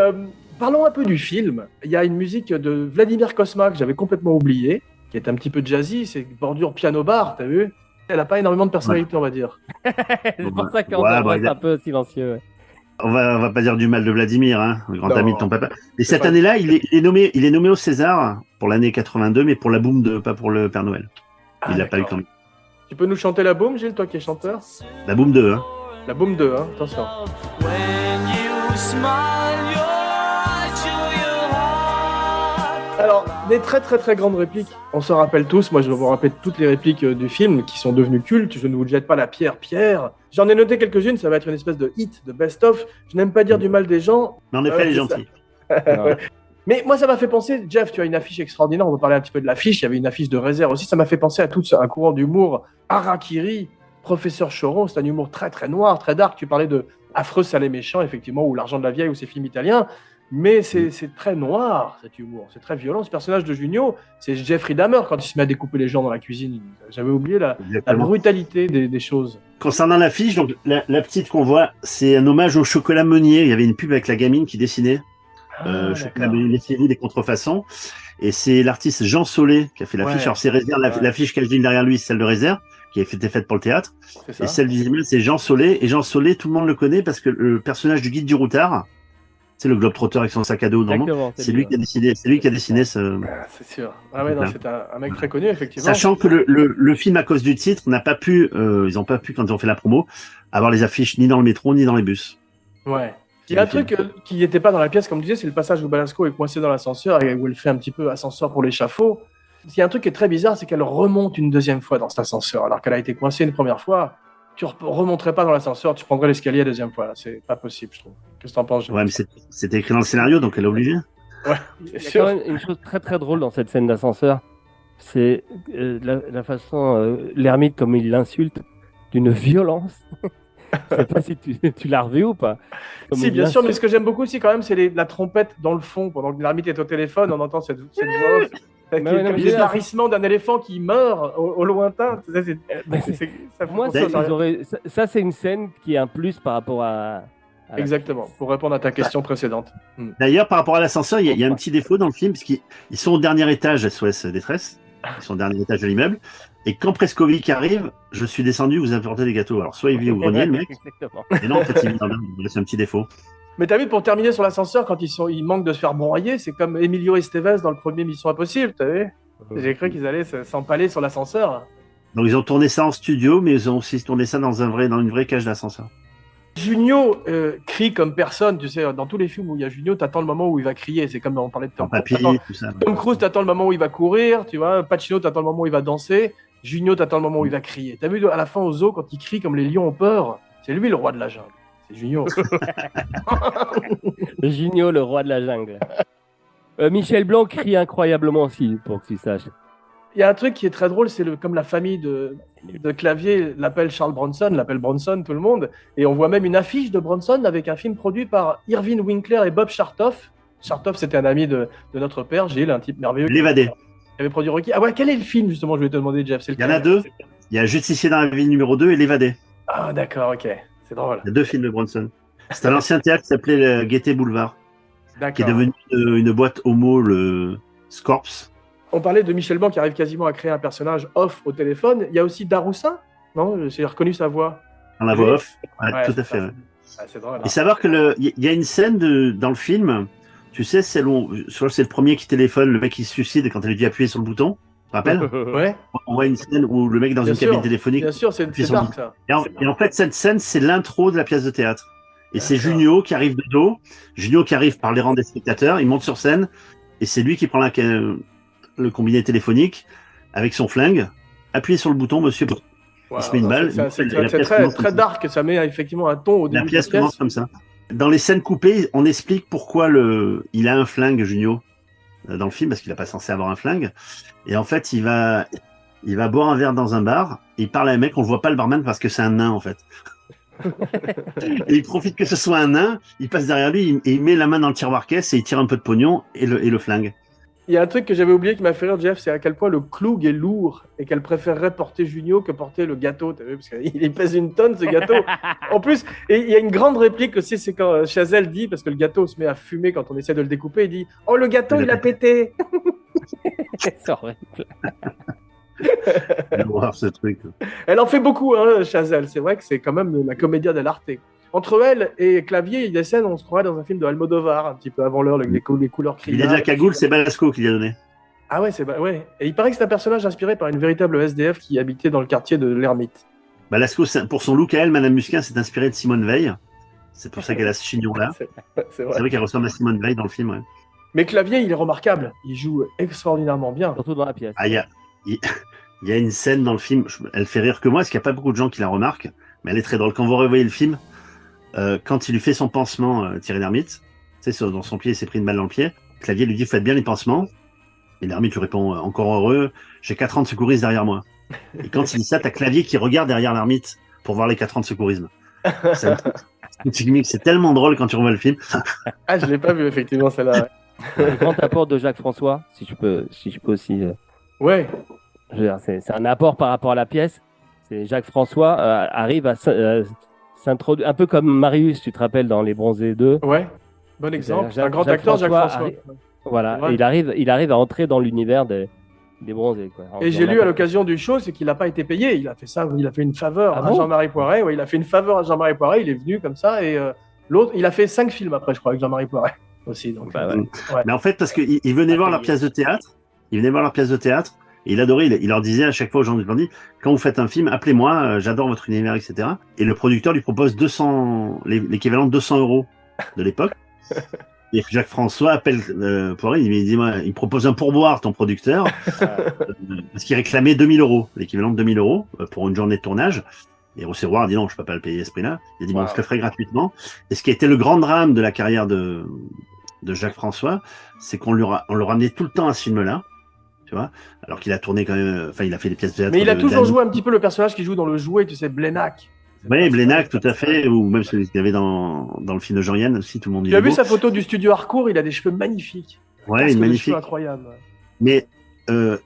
parlons un peu du film. Il y a une musique de Vladimir Kosma que j'avais complètement oubliée, qui est un petit peu jazzy, c'est bordure piano-bar, t'as vu? Elle n'a pas énormément de personnalité, on va dire.
C'est pour ça qu'on
Ouais,
reste
bah,
un peu silencieux. Ouais.
On va pas dire du mal de Vladimir, hein, le grand
Non.
ami de ton papa. Mais
C'est
cette
pas-
année-là, il est nommé au César pour l'année 82, mais pour la boum pas pour le Père Noël. Il l'a pas eu
d'accord.
quand même.
Tu peux nous chanter la boum, Gilles, toi qui es chanteur?
La boum 2, hein.
La boum 2, hein, attention. Alors, des très très très grandes répliques, on s'en rappelle tous. Moi, je vous rappelle toutes les répliques du film qui sont devenues cultes. Je ne vous jette pas la pierre, Pierre. J'en ai noté quelques-unes, ça va être une espèce de hit, de best-of. Je n'aime pas dire du mal des gens.
Mais en effet,
Ouais,
il est
c'est
gentil.
Non.
Mais moi, ça m'a fait penser, Jeff, tu as une affiche extraordinaire. On va parler un petit peu de l'affiche. Il y avait une affiche de réserve aussi. Ça m'a fait penser à tout un courant d'humour. Harakiri, Professeur Choron, c'est un humour très très noir, très dark. Tu parlais de Affreux, sale et méchant, effectivement, ou L'argent de la vieille, ou ces films italiens. Mais c'est très noir, cet humour. C'est très violent. Ce personnage de Junio, c'est Jeffrey Dahmer quand il se met à découper les gens dans la cuisine. J'avais oublié la
Exactement.
brutalité des choses.
Concernant l'affiche, donc la petite qu'on voit, c'est un hommage au chocolat Meunier. Il y avait une pub avec la gamine qui dessinait chocolat
d'accord.
Meunier, les séries, des contrefaçons. Et c'est l'artiste Jean Solé qui a fait l'affiche.
Ouais.
Alors c'est Réserve,
Ouais.
l'affiche cache derrière lui, c'est celle de Réserve, qui a été faite pour le théâtre.
C'est ça.
Et celle du Zimmer, c'est Jean Solé. Et Jean Solé, tout le monde le connaît parce que le personnage du guide du routard, c'est le globe-trotteur avec son sac à dos dans le monde.
Exactement.
C'est lui qui a décidé, ce.
Ah, c'est sûr. Ah ouais, non,
Voilà.
c'est un mec très connu, effectivement.
Sachant que le film, à cause du titre, n'a pas pu, ils ont pas pu, quand ils ont fait la promo, avoir les affiches ni dans le métro, ni dans les bus.
Ouais. Il y a un truc qui n'était pas dans la pièce, comme tu disais, c'est le passage où Balasco est coincé dans l'ascenseur et où elle fait un petit peu ascenseur pour l'échafaud. Il y a un truc qui est très bizarre, c'est qu'elle remonte une deuxième fois dans cet ascenseur, alors qu'elle a été coincée une première fois. Tu remonterais pas dans l'ascenseur, tu prendrais l'escalier la deuxième fois. C'est pas possible, je trouve. Qu'est-ce que t'en penses, Jean?
Ouais, mais c'était écrit dans le scénario, donc elle est obligée.
Ouais,
Il y
c'est
a
sûr.
quand même une chose très très drôle dans cette scène d'ascenseur. C'est la façon, l'ermite, comme il l'insulte, d'une violence. Je sais pas si tu l'as revu ou pas. Comme
Si,
il
bien sûr, mais
l'insulte.
ce que j'aime beaucoup aussi, quand même, c'est la trompette dans le fond. Pendant que l'ermite est au téléphone, on entend cette voix off. Avec
Mais ouais, non,
comme
mais
des
c'est-
barrissements d'un éléphant qui meurt au lointain.
Mais c'est-
Ça
Moi,
fait penser à ça.
ça, c'est une scène qui est un plus par rapport à la-
Exactement, pour répondre à ta question précédente.
D'ailleurs, par rapport à l'ascenseur, il y a un petit défaut dans le film, parce qu'ils sont au dernier étage SOS Détresse. Ils sont au dernier étage de l'immeuble. Et quand Preskovic arrive, je suis descendu, vous apportez des gâteaux. Alors, soit il vit au grenier, le mec,
Exactement.
et non, en fait, il vit dans le c'est un petit défaut.
Mais t'as vu, pour terminer sur l'ascenseur, quand ils manquent de se faire broyer, c'est comme Emilio Estevez dans le premier Mission Impossible, t'as vu? J'ai cru qu'ils allaient s'empaler sur l'ascenseur.
Donc, ils ont tourné ça en studio, mais ils ont aussi tourné ça dans une vraie cage d'ascenseur.
Junio crie comme personne, tu sais, dans tous les films où il y a Junio, t'attends le moment où il va crier, c'est comme on parlait de
En
Tom
papier,
Cruise.
tout ça.
Tom Cruise, t'attends le moment où il va courir, tu vois, Pacino, t'attends le moment où il va danser, Junio, t'attends le moment où il va crier. T'as vu, à la fin, au zoo, quand il crie comme les lions ont peur, c'est lui le roi de la jungle. C'est Junio.
Junio, le roi de la jungle. Michel Blanc crie incroyablement aussi, pour que tu saches.
Il y a un truc qui est très drôle, c'est comme la famille de Clavier l'appelle Charles Bronson, l'appelle Bronson tout le monde, et on voit même une affiche de Bronson avec un film produit par Irving Winkler et Bob Chartoff. Chartoff, c'était un ami de notre père, Gilles, un type merveilleux.
L'évadé.
Il avait produit Rocky. Ah ouais, quel est le film justement? Je voulais te demander, Jeff.
Il y en a deux. Il y a Justicier dans la ville numéro 2 et L'évadé.
Ah d'accord, ok, c'est drôle.
Il y a deux films de Bronson. C'est un ancien théâtre qui s'appelait le Gaieté Boulevard, qui est
D'accord.
devenu une boîte homo, le Scorps.
On parlait de Michel Blanc qui arrive quasiment à créer un personnage off au téléphone. Il y a aussi Daroussin, non? J'ai reconnu sa voix.
Dans la voix off. Ouais,
Ouais,
tout à
c'est
fait.
ça.
Ouais.
Ah, c'est drôle.
Et savoir que il y a une scène dans le film, tu sais, c'est le premier qui téléphone, le mec qui se suicide quand elle lui dit appuyer sur le bouton. Tu te rappelles?
Ouais,
On voit une scène où le mec est dans
Bien
une
sûr.
cabine téléphonique.
bien sûr, c'est
Puis son-
dark ça.
Et en fait, cette scène, c'est l'intro de la pièce de théâtre. Et c'est
D'accord.
Junio qui arrive de dos. Junio qui arrive par les rangs des spectateurs. Il monte sur scène. Et c'est lui qui prend le combiné téléphonique avec son flingue. Appuyez sur le bouton, monsieur. Il se met une
non,
balle.
C'est
La
très,
pièce
très,
commence
très
comme ça.
dark, ça met effectivement un ton au
La
début
pièce
de la
commence comme ça. Dans les scènes coupées, on explique pourquoi il a un flingue, Junio, dans le film, parce qu'il n'est pas censé avoir un flingue. Et en fait, il va boire un verre dans un bar. Et il parle à un mec, on ne voit pas le barman parce que c'est un nain, en fait. Et il profite que ce soit un nain, il passe derrière lui, et il met la main dans le tiroir caisse et il tire un peu de pognon et le flingue.
Il y a un truc que j'avais oublié qui m'a fait rire, Jeff, c'est à quel point le cloug est lourd et qu'elle préférerait porter Junio que porter le gâteau. T'as vu? Parce qu'il pèse une tonne, ce gâteau. En plus, et il y a une grande réplique aussi, c'est quand Chazelle dit, parce que le gâteau se met à fumer quand on essaie de le découper, il dit « Oh, le gâteau, il a pété !»
C'est horrible.
Je vais voir ce truc.
Elle en fait beaucoup, hein, Chazelle. C'est vrai que c'est quand même la comédia dell'arte. Entre elle et Clavier, il y a des scènes où on se croirait dans un film de Almodovar, un petit peu avant l'heure, avec les couleurs
Il a de
criardes.
la cagoule, c'est Balasco qui l'a donné.
Ah ouais, ouais. Et il paraît que c'est un personnage inspiré par une véritable SDF qui habitait dans le quartier de l'Ermite.
Balasco, pour son look à elle, Madame Musquin s'est inspirée de Simone Veil. C'est pour ça qu'elle a ce chignon-là.
C'est
C'est
vrai.
vrai qu'elle ressemble à Simone Veil dans le film. Ouais.
Mais Clavier, il est remarquable. Il joue extraordinairement bien.
Surtout dans la pièce.
Ah, il y a une scène dans le film, elle fait rire que moi, parce qu'il n'y a pas beaucoup de gens qui la remarquent, mais elle est très drôle. Quand vous revoyez le film, quand il lui fait son pansement, Thierry Lhermitte, tu sais, dans son pied, il s'est pris une balle dans le pied. Clavier lui dit, faites bien les pansements. Et Lhermitte lui répond, encore heureux, j'ai 4 ans de secourisme derrière moi. Et quand il dit ça, t'as Clavier qui regarde derrière Lhermitte pour voir les 4 ans de secourisme. C'est tellement drôle quand tu revois le film.
Ah, je l'ai pas vu, effectivement, celle-là.
Le grand apport de Jacques François, si je peux aussi.
Ouais.
Je veux dire, c'est un apport par rapport à la pièce. C'est Jacques François arrive à s'introduire, un peu comme Marius, tu te rappelles, dans Les Bronzés 2.
Ouais. Bon exemple. C'est un
Jacques
grand acteur, Jacques
François
François.
Voilà,
Ouais.
et il arrive à entrer dans l'univers des Bronzés. Quoi.
Et j'ai lu à l'occasion du show, c'est qu'il n'a pas été payé. Il a fait ça, il a fait une faveur
Ah
à
bon
Jean-Marie Poiret. Ouais, il a fait une faveur à Jean-Marie Poiret. Il est venu comme ça. Et l'autre, il a fait 5 films après, je crois, avec Jean-Marie Poiret aussi. Donc,
Bah ouais.
ouais.
Mais en fait, parce qu'il venait voir leur pièce de théâtre, et il adorait, il leur disait à chaque fois aux gens du Splendide, quand vous faites un film, appelez-moi, j'adore votre univers, etc. Et le producteur lui propose l'équivalent de 200 € de l'époque. Et Jacques François appelle Poiret, il dit, il propose un pourboire, ton producteur, parce qu'il réclamait 2000 €, l'équivalent de 2000 € pour une journée de tournage. Et Rosserroir dit non, je peux pas le payer à ce prix-là. Il a dit, bon, je te le ferai gratuitement. Et ce qui a été le grand drame de la carrière de Jacques François, c'est qu'on le ramenait tout le temps à ce film-là, tu vois, alors qu'il a tourné quand même, enfin, il a fait des pièces de théâtre.
Mais il a toujours
d'Annie.
joué un petit peu le personnage qui joue dans le jouet, tu sais, Blénac.
Oui, Blénac, tout à fait, ou même celui qu'il y avait dans le film de Jean-Yann aussi, tout le monde dit.
Tu as vu sa photo du studio Harcourt, il a des cheveux magnifiques.
Ouais,
Casque de
magnifique.
cheveux incroyable.
Mais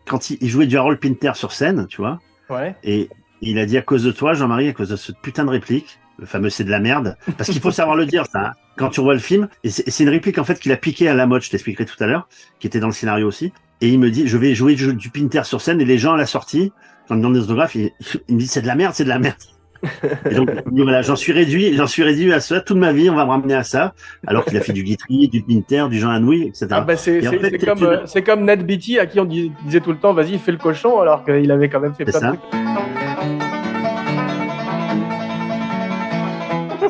quand il jouait du Harold Pinter sur scène, tu vois,
Ouais.
et il a dit à cause de toi, Jean-Marie, à cause de ce putain de réplique, le fameux c'est de la merde, parce qu'il faut savoir le dire, ça, hein, quand tu revois le film, et c'est une réplique en fait qu'il a piqué à Lamotte, je t'expliquerai tout à l'heure, qui était dans le scénario aussi, et il me dit, je vais jouer du Pinter sur scène, et les gens à la sortie, quand ils me demandent des autographes, il me dit c'est de la merde, c'est de la merde. Et donc voilà, j'en suis réduit à ça, toute ma vie, on va me ramener à ça, alors qu'il a fait du Guitry, du Pinter, du Jean Anouilh, etc.
Ah bah c'est
Et en fait,
c'est comme Ned Beatty à qui on disait tout le temps vas-y fais le cochon alors qu'il avait quand même fait
C'est
plein de
ça.
trucs.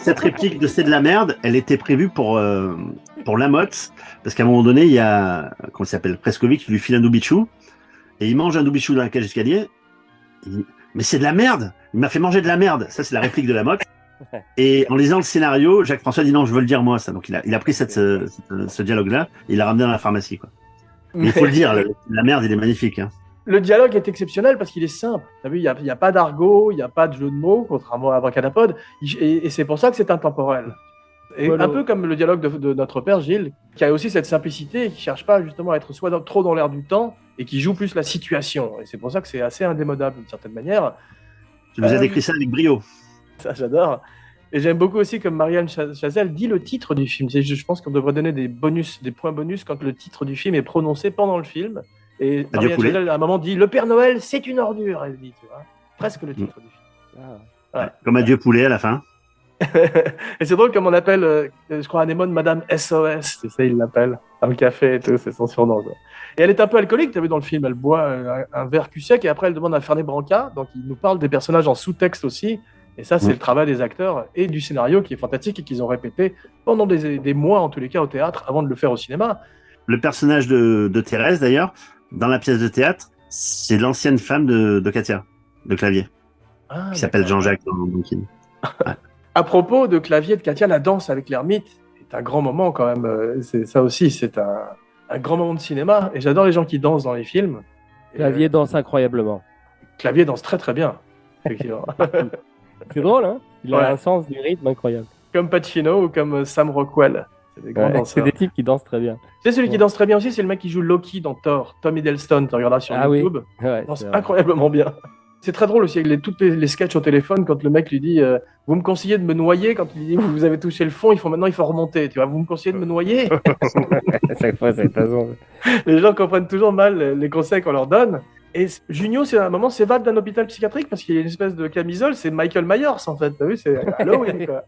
Cette réplique de c'est de la merde, elle était prévue pour Lamotte, parce qu'à un moment donné, il y a, comment il s'appelle, Prescovic, qui lui file un doubichou, et il mange un doubichou dans la cage d'escalier. Il dit, mais c'est de la merde! Il m'a fait manger de la merde! Ça, c'est la réplique de Lamotte. Et en lisant le scénario, Jacques François dit non, je veux le dire moi, ça. Donc il a pris ce dialogue-là, et il l'a ramené dans la pharmacie, quoi. Mais il faut le dire, la merde, il est magnifique, hein.
Le dialogue est exceptionnel parce qu'il est simple. T'as vu, il y a pas d'argot, il y a pas de jeu de mots, contrairement à Abracadapod. Et c'est pour ça que c'est intemporel. Et
Voilà.
un peu comme le dialogue de notre père Gilles, qui a aussi cette simplicité et qui cherche pas justement à être trop dans l'air du temps et qui joue plus la situation. Et c'est pour ça que c'est assez indémodable d'une certaine manière.
Tu nous as décrit ça avec brio.
Ça, j'adore. Et j'aime beaucoup aussi comme Marianne Chazelle dit le titre du film. Je pense qu'on devrait donner des points bonus quand le titre du film est prononcé pendant le film. Et Marianne
Poulet.
Chazelle, à un moment, dit « Le Père Noël, c'est une ordure », elle dit, tu vois. Presque le titre du film. Ouais.
Comme Adieu Poulet à la fin.
Et c'est drôle comme on appelle, je crois, Anémone Madame SOS, tu sais, il l'appelle, dans le café et tout, c'est son surnom, quoi. Et elle est un peu alcoolique, tu as vu dans le film, elle boit un verre cul sec et après elle demande à Fernet Branca, donc il nous parle des personnages en sous-texte aussi, et ça c'est le travail des acteurs et du scénario qui est fantastique et qu'ils ont répété pendant des mois, en tous les cas, au théâtre, avant de le faire au cinéma.
Le personnage de Thérèse, d'ailleurs, dans la pièce de théâtre, c'est l'ancienne femme de Katia, de Clavier, qui s'appelle Jean-Jacques dans le film.
À propos de Clavier de Katia, la danse avec l'ermite est un grand moment quand même. Ça aussi, c'est un grand moment de cinéma. Et j'adore les gens qui dansent dans les films.
Clavier danse incroyablement.
Clavier danse très très bien, effectivement.
C'est drôle, hein? Il a
Ouais.
un sens du rythme incroyable.
Comme Pacino ou comme Sam Rockwell. C'est des grands
Ouais, c'est
danseurs.
des types qui dansent très bien.
Tu sais, celui qui danse très bien aussi, c'est le mec qui joue Loki dans Thor, Tom Hiddleston. Tu regarderas sur
Ah oui.
YouTube.
Ouais,
Il danse
c'est vrai.
incroyablement bien. C'est très drôle aussi avec tous les sketchs au téléphone quand le mec lui dit vous me conseillez de me noyer, quand il dit vous avez touché le fond, maintenant il faut remonter, tu vois, vous me conseillez de me noyer.
À chaque fois, c'est façon.
Les gens comprennent toujours mal les conseils qu'on leur donne. Et Junio, c'est à un moment s'évade d'un hôpital psychiatrique parce qu'il y a une espèce de camisole, c'est Michael Myers en fait, t'as vu, c'est Halloween quoi.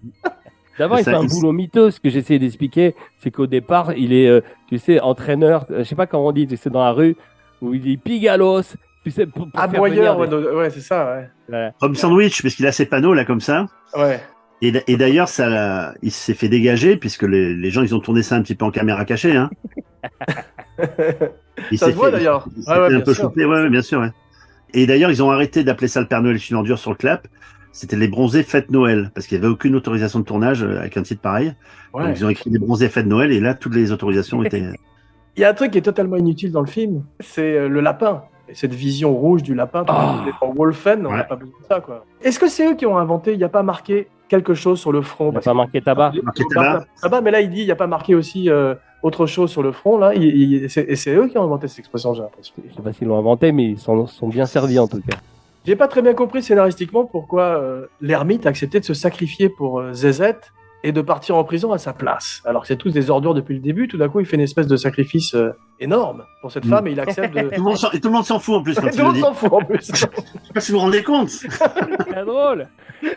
D'abord, il
Ça,
fait un
il-
boulot miteux. Ce que j'essayais d'expliquer, c'est qu'au départ, il est, tu sais, entraîneur. Je sais pas comment on dit, tu sais, dans la rue, où il dit pigalos, tu sais, pour faire
Aboyeur,
venir
ouais, c'est ça, ouais.
Voilà.
Comme sandwich, parce qu'il a ses panneaux là comme ça.
Ouais.
Et d'ailleurs, il s'est fait dégager puisque les gens ils ont tourné ça un petit peu en caméra cachée. Hein. Il
Ça
s'est
se voit,
fait-
d'ailleurs.
il s'est
Ouais, ouais,
fait un
bien
peu
sûr.
choper, ouais, bien sûr. Ouais. Et d'ailleurs, ils ont arrêté d'appeler ça le Père Noël est une ordure sur le clap. C'était les bronzés fêtes Noël parce qu'il n'y avait aucune autorisation de tournage avec un titre pareil.
Ouais.
Donc ils ont écrit les bronzés fêtes Noël et là toutes les autorisations étaient.
Il y a un truc qui est totalement inutile dans le film, c'est le lapin. Et cette vision rouge du lapin, en Wolfen, on n'a
Ouais.
pas besoin de ça, quoi. Est-ce que c'est eux qui ont inventé, il n'y a pas marqué quelque chose sur le front?
Il n'a pas marqué tabac.
Marqué tabac.
Mais là, il dit, il n'y a pas marqué aussi autre chose sur le front, là. Et c'est eux qui ont inventé cette expression, j'ai l'impression.
Je sais pas s'ils l'ont inventé, mais ils sont bien servis en tout cas.
J'ai pas très bien compris scénaristiquement pourquoi l'ermite a accepté de se sacrifier pour Zézette et de partir en prison à sa place. Alors que c'est tous des ordures depuis le début, tout d'un coup, il fait une espèce de sacrifice énorme pour cette femme et il accepte de...
Tout le monde s'en fout en plus quand
Tout
tu
le
le
monde
dis.
s'en fout en plus.
Je sais pas si vous vous rendez compte.
C'est très drôle.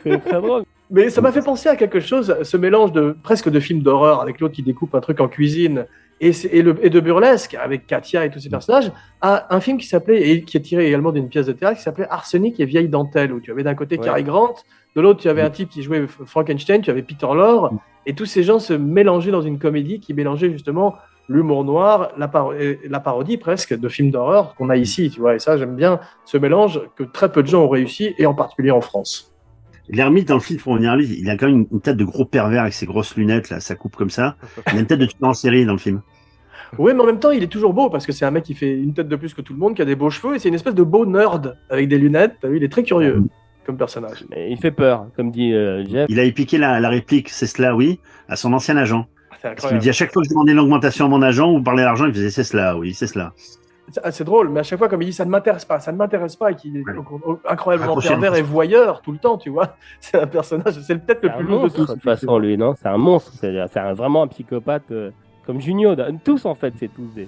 C'est très drôle.
Mais ça m'a fait penser à quelque chose, ce mélange presque de film d'horreur avec l'autre qui découpe un truc en cuisine et de burlesque avec Katia et tous ces personnages, à un film qui s'appelait, et qui est tiré également d'une pièce de théâtre qui s'appelait Arsenic et Vieille Dentelle, où tu avais d'un côté
Ouais.
Cary Grant, de l'autre tu avais un type qui jouait Frankenstein, tu avais Peter Lorre, et tous ces gens se mélangeaient dans une comédie qui mélangeait justement l'humour noir, la parodie presque de films d'horreur qu'on a ici, tu vois. Et ça, j'aime bien ce mélange que très peu de gens ont réussi, et en particulier en France.
L'ermite dans le film, pour revenir à lui, il a quand même une tête de gros pervers avec ses grosses lunettes là, ça coupe comme ça. Il a une tête de tueur en série dans le film.
Oui, mais en même temps, il est toujours beau parce que c'est un mec qui fait une tête de plus que tout le monde, qui a des beaux cheveux et c'est une espèce de beau nerd avec des lunettes. T'as vu, il est très curieux comme personnage.
Mais il fait peur, comme dit Jeff.
Il avait piqué la réplique, c'est cela, oui, à son ancien agent.
C'est
Parce qu'il me
incroyable.
dit à chaque fois que je demandais une augmentation à mon agent ou parlais d'argent, il faisait c'est cela, oui, c'est cela.
C'est drôle, mais à chaque fois, comme il dit, ça ne m'intéresse pas, et qu'il est
Ouais.
incroyablement
Accroché à
pervers et voyeur tout le temps, tu vois. C'est un personnage, c'est peut-être le
C'est un
plus lourd de
monstre,
tous.
de toute façon, lui, non? C'est un monstre. Vraiment un psychopathe comme Junio. Tous, en fait, c'est tous des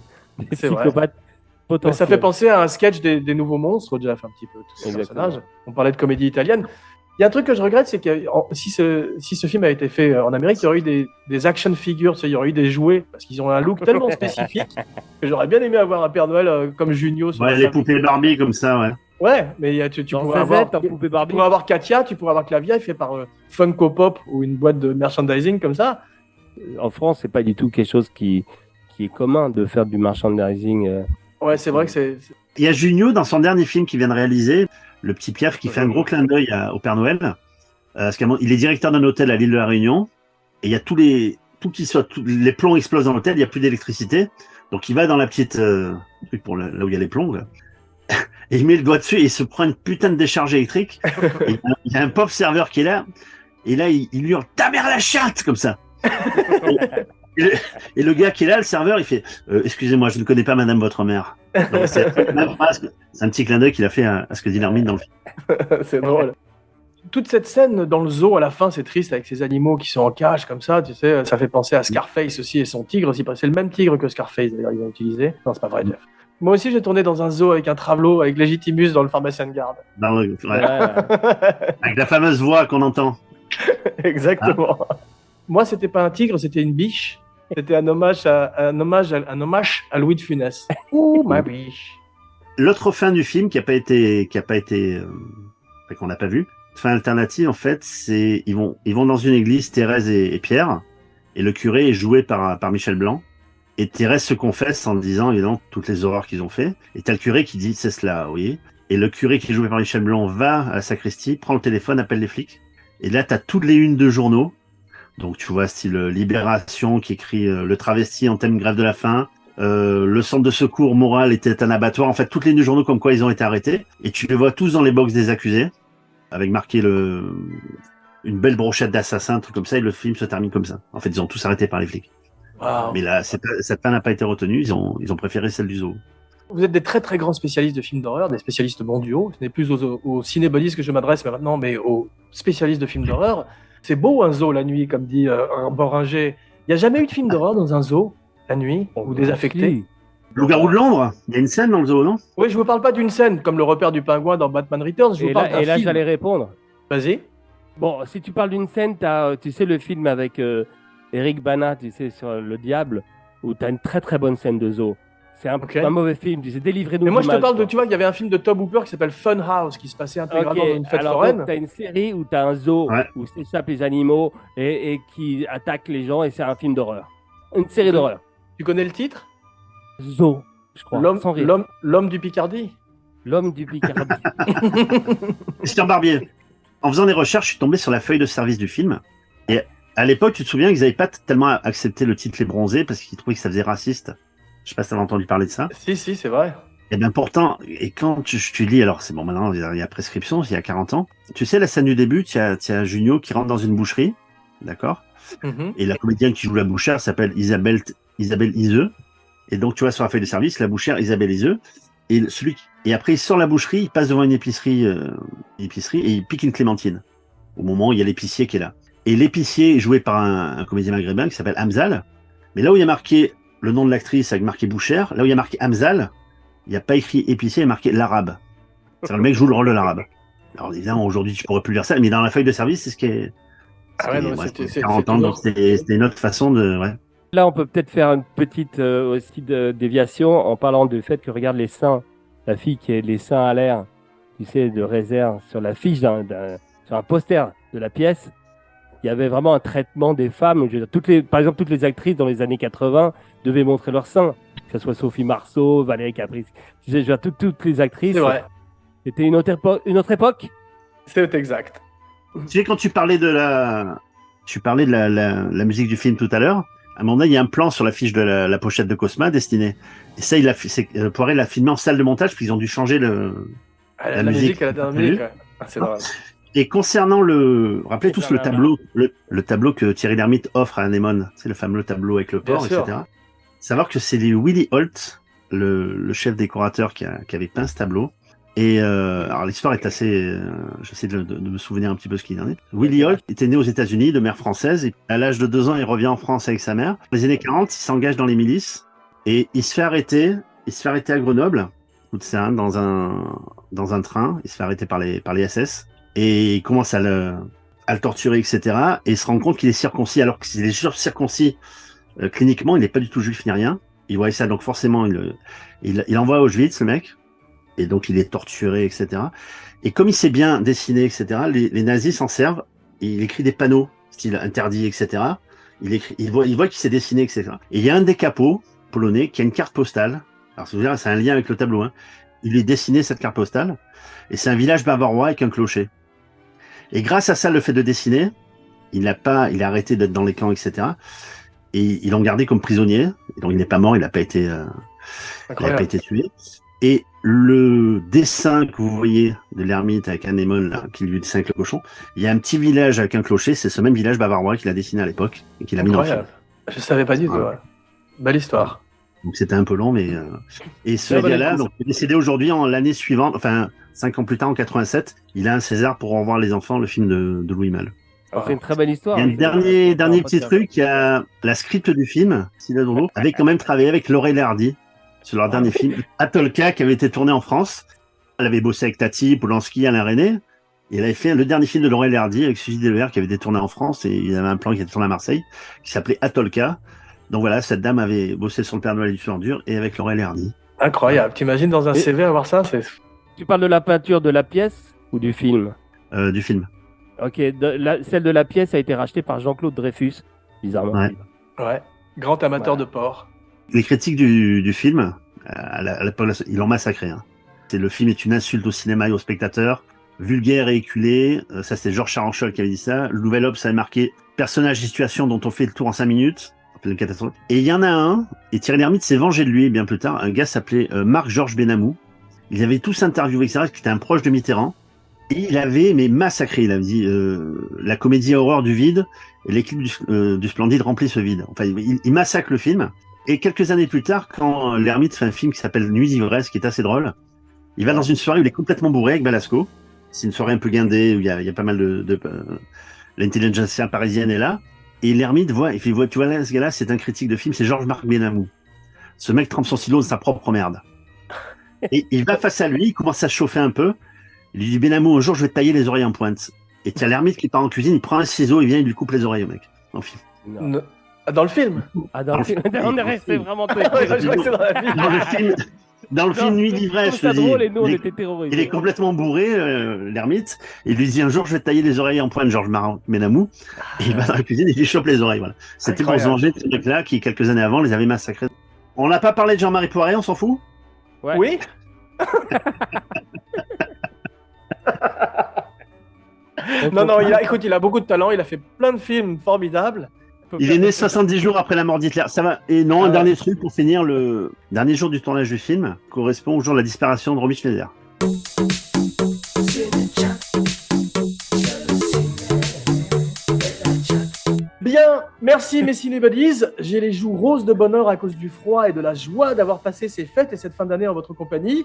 C'est vrai.
psychopathes
Mais
potentiels.
ça fait penser à un sketch des Nouveaux Monstres, Jeff, un petit peu, tous ces
Exactement.
personnages. On parlait de comédie italienne. Il y a un truc que je regrette, c'est que si ce film a été fait en Amérique, il y aurait eu des action figures, il y aurait eu des jouets, parce qu'ils ont un look tellement spécifique que j'aurais bien aimé avoir un Père Noël comme Junio. sur
Ouais,
la
les
table.
poupées Barbie comme ça, ouais.
Ouais, mais tu
Dans
pourrais avoir,
Zézette, en poupée
tu
Barbie.
pourrais avoir Katia, tu pourrais avoir Clavier, fait par Funko Pop ou une boîte de merchandising comme ça.
En France, c'est pas du tout quelque chose qui est commun de faire du merchandising.
Ouais, c'est vrai que c'est...
Il y a Junio dans son dernier film qu'il vient de réaliser, le petit Pierre, qui fait un gros clin d'œil au Père Noël. Parce qu'il est directeur d'un hôtel à l'île de la Réunion et il y a tous les plombs explosent dans l'hôtel, il n'y a plus d'électricité. Donc il va dans la petite truc pour là où il y a les plombs là. Et il met le doigt dessus et il se prend une putain de décharge électrique. Et il y a un pauvre serveur qui est là. Et là, il hurle « Ta mère la chatte !» comme ça. Et le gars qui est là, le serveur, il fait excusez-moi, je ne connais pas madame votre mère. Donc, c'est un petit clin d'œil qu'il a fait à ce que dit l'Hermine dans le film.
C'est drôle. Toute cette scène dans le zoo à la fin, c'est triste avec ces animaux qui sont en cage comme ça, tu sais, ça fait penser à Scarface aussi et son tigre aussi. C'est le même tigre que Scarface d'ailleurs, ils ont utilisé. Non, c'est pas vrai, Jeff. Moi aussi, j'ai tourné dans un zoo avec un travelot, avec Legitimus dans le Pharmacien de garde.
Avec la fameuse voix qu'on entend.
Exactement. Moi, c'était pas un tigre, c'était une biche. C'était un hommage à Louis de Funès. Ouh, ma biche.
L'autre fin du film qui a pas été, qu'on n'a pas vu. Fin alternative, en fait, c'est ils vont dans une église, Thérèse et Pierre, et le curé est joué par Michel Blanc. Et Thérèse se confesse en disant évidemment toutes les horreurs qu'ils ont fait. Et t'as le curé qui dit c'est cela, oui. Et le curé qui est joué par Michel Blanc va à la sacristie, prend le téléphone, appelle les flics. Et là, t'as toutes les unes de journaux. Donc tu vois, style Libération qui écrit le travesti en thème grève de la faim. Le centre de secours moral était un abattoir. En fait, toutes les unes de journaux comme quoi ils ont été arrêtés. Et tu les vois tous dans les box des accusés, avec marqué une belle brochette d'assassin, un truc comme ça. Et le film se termine comme ça. En fait, ils ont tous arrêtés par les flics.
Wow.
Mais là, cette fin n'a pas été retenue. Ils ont préféré celle du zoo.
Vous êtes des très très grands spécialistes de films d'horreur, des spécialistes mondiaux. Ce n'est plus aux cinébuddies que je m'adresse maintenant, mais aux spécialistes de films d'horreur. C'est beau un zoo la nuit, comme dit Boringer. Il n'y a jamais eu de film d'horreur dans un zoo la nuit ou désaffecté.
Loup-garou de Londres, il y a une scène dans le zoo, non?
Oui, je vous parle pas d'une scène comme le repère du pingouin dans Batman Returns. Je vous parle d'un
et là,
film.
j'allais répondre.
Vas-y.
Bon, si tu parles d'une scène, tu sais le film avec Eric Bana, tu sais, sur le diable, où tu as une très très bonne scène de zoo. C'est un mauvais film, tu sais, délivré-nous.
Mais moi, je te parle
quoi.
tu vois, il y avait un film de Tobe Hooper qui s'appelle Fun House, qui se passait intégralement dans une fête foraine.
Tu as une série où tu as un zoo, où s'échappent les animaux et qui attaquent les gens, et c'est un film d'horreur. Une série d'horreur.
Tu connais le titre?
Zoo, je crois.
L'homme du Picardie.
L'homme du Picardie.
Christian Barbier. En faisant des recherches, je suis tombé sur la feuille de service du film. Et à l'époque, tu te souviens qu'ils n'avaient pas tellement accepté le titre Les Bronzés parce qu'ils trouvaient que ça faisait raciste. Je sais pas si tu as entendu parler de ça.
Si, c'est vrai.
Et bien pourtant, et quand tu lis, alors c'est bon, maintenant il y a prescription, il y a 40 ans. Tu sais, la scène du début, tu as Junio qui rentre dans une boucherie, d'accord? Et la comédienne qui joue la bouchère s'appelle Isabelle Iseux. Et donc tu vois sur la feuille de service, la bouchère Isabelle Iseux. Et après il sort la boucherie, il passe devant une épicerie et il pique une clémentine. Au moment où il y a l'épicier qui est là. Et l'épicier est joué par un comédien maghrébin qui s'appelle Hamzal. Mais là où il y a marqué le nom de l'actrice avec marqué Bouchère, là où il y a marqué Hamzal, il n'y a pas écrit épicier, il y a marqué l'arabe. C'est le mec joue le rôle de l'arabe. Alors évidemment, aujourd'hui, tu pourrais plus lire ça, mais dans la feuille de service, c'est ce qui est... C'était 40 ans, donc c'était une autre façon de... Ouais.
Là, on peut peut-être faire une petite aussi déviation en parlant du fait que regarde les seins, la fille qui a les seins à l'air, tu sais, de réserve sur la fiche, sur un poster de la pièce. Il y avait vraiment un traitement des femmes. Je veux dire, par exemple, toutes les actrices dans les années 80 devaient montrer leurs seins, que ce soit Sophie Marceau, Valérie Caprice. Je veux dire, toutes les actrices.
C'est vrai.
C'était une autre époque.
C'est exact.
Tu sais, quand tu parlais de la musique du film tout à l'heure, à un moment donné, il y a un plan sur l'affiche de la pochette de Cosma destinée. Et ça, Poiré l'a filmé en salle de montage, puis ils ont dû changer
la musique à la dernière minute. C'est drôle.
Et concernant rappelez tous le tableau que Thierry Lhermitte offre à Anémone, c'est le fameux tableau avec le porc, etc. Savoir que c'est Willy Holt, le chef décorateur qui avait peint ce tableau. Et alors l'histoire est assez, j'essaie de me souvenir un petit peu ce qu'il en est. Willy Holt était né aux États-Unis de mère française et à l'âge de 2 ans, il revient en France avec sa mère. Dans les années 40, il s'engage dans les milices et il se fait arrêter à Grenoble, dans un train. Il se fait arrêter par les SS. Et il commence à le torturer, etc. Et il se rend compte qu'il est circoncis, alors qu'il est circoncis cliniquement, il n'est pas du tout juif ni rien. Il voit ça, donc forcément, il envoie à Auschwitz, le mec. Et donc, il est torturé, etc. Et comme il sait bien dessiner, etc., les nazis s'en servent. Et il écrit des panneaux, style interdit, etc. Il voit qu'il sait dessiner, etc. Et il y a un des capots polonais qui a une carte postale. Alors, c'est un lien avec le tableau. Hein. Il lui a dessiné cette carte postale. Et c'est un village bavarois avec un clocher. Et grâce à ça, le fait de dessiner, il a arrêté d'être dans les camps, etc. Et ils l'ont gardé comme prisonnier. Et donc il n'est pas mort, il n'a pas été tué. Et le dessin que vous voyez de l'ermite avec Anémone, là, qui lui dessine avec le cochon, il y a un petit village avec un clocher, c'est ce même village bavarois qu'il a dessiné à l'époque et qu'il a mis dans le film.
Incroyable. Je savais pas du tout.
Voilà.
Ouais. Belle histoire.
Donc c'était un peu long, mais... Et ce
Ça valait
gars-là,
le coup.
donc, il est décédé aujourd'hui, en l'année suivante, enfin 5 ans plus tard, en 87, il a un César pour Au revoir les enfants, le film de Louis Malle.
C'est une très belle histoire.
Il y a un dernier petit truc, il y a la script du film, Sylvain Dondo, avait quand même travaillé avec Laurel et Hardy sur leur dernier film, Atolka, qui avait été tourné en France. Elle avait bossé avec Tati, Polanski, Alain René, et elle avait fait le dernier film de Laurel et Hardy avec Suzy Delver qui avait été tourné en France, et il y avait un plan qui était tourné à Marseille, qui s'appelait Atolka. Donc voilà, cette dame avait bossé sur le Père Noël du Fur dur et avec Laurel et Hardy.
Incroyable. T'imagines dans un
Et-
CV avoir ça, c'est...
Tu parles de la peinture de la pièce ou du film?
Du film.
Ok, celle de la pièce a été rachetée par Jean-Claude Dreyfus, bizarrement.
Ouais.
Ouais. Grand amateur
Voilà.
de porc.
Les critiques du film, ils l'ont massacré. Hein. Le film est une insulte au cinéma et aux spectateurs, vulgaire et éculé. Ça, c'est Georges Charanchol qui avait dit ça. Le Nouvel Obs avait marqué personnage et situation dont on fait le tour en 5 minutes. Une catastrophe. Et il y en a un, et Thierry Lhermitte s'est vengé de lui bien plus tard. Un gars s'appelait Marc-Georges Benamou. Ils avaient tous interviewé, etc., qui était un proche de Mitterrand. Et il avait, mais massacré, il avait dit, la comédie horreur du vide, et l'équipe du Splendide remplit ce vide. Enfin, il massacre le film. Et quelques années plus tard, quand Lhermitte fait un film qui s'appelle Nuit d'ivresse, qui est assez drôle, il va dans une soirée où il est complètement bourré avec Balasco. C'est une soirée un peu guindée, où il y a pas mal l'intelligentsia parisienne est là. Et Lhermitte voit, tu vois là, ce gars-là, c'est un critique de film, c'est Georges-Marc Benamou. Ce mec trempe son stylo dans sa propre merde. Et il va face à lui, il commence à se chauffer un peu. Il lui dit, Benamou, un jour, je vais te tailler les oreilles en pointe. Et tiens, Lhermitte qui part en cuisine, il prend un ciseau, il vient, il lui coupe les oreilles au mec. Dans le film.
Non.
Dans le film.
Ah, dans le film, on est resté vraiment très
Ouais, je crois que c'est dans la vie.
Dans le film Nuit d'ivresse,
c'est
je dis,
drôle et nous, on
il est-
était terrorisés.
il est complètement bourré, l'ermite. Il lui dit, un jour, je vais te tailler les oreilles en pointe, Georges-Marc Benamou. Et il va dans la cuisine et il lui chope les oreilles, voilà. C'était pour se
Incroyable.
venger de ce mec-là qui, quelques années avant, les avait massacrés. On n'a pas parlé de Jean-Marie Poiré, on s'en fout?
Ouais.
Oui. Non, écoute, il a beaucoup de talent, il a fait plein de films formidables.
Il est né 70 jours après la mort d'Hitler. Ça va. Et non, un dernier truc pour finir, le dernier jour du tournage du film correspond au jour de la disparition de Romy Schneider.
Bien, merci mes cinébodies. J'ai les joues roses de bonheur à cause du froid et de la joie d'avoir passé ces fêtes et cette fin d'année en votre compagnie.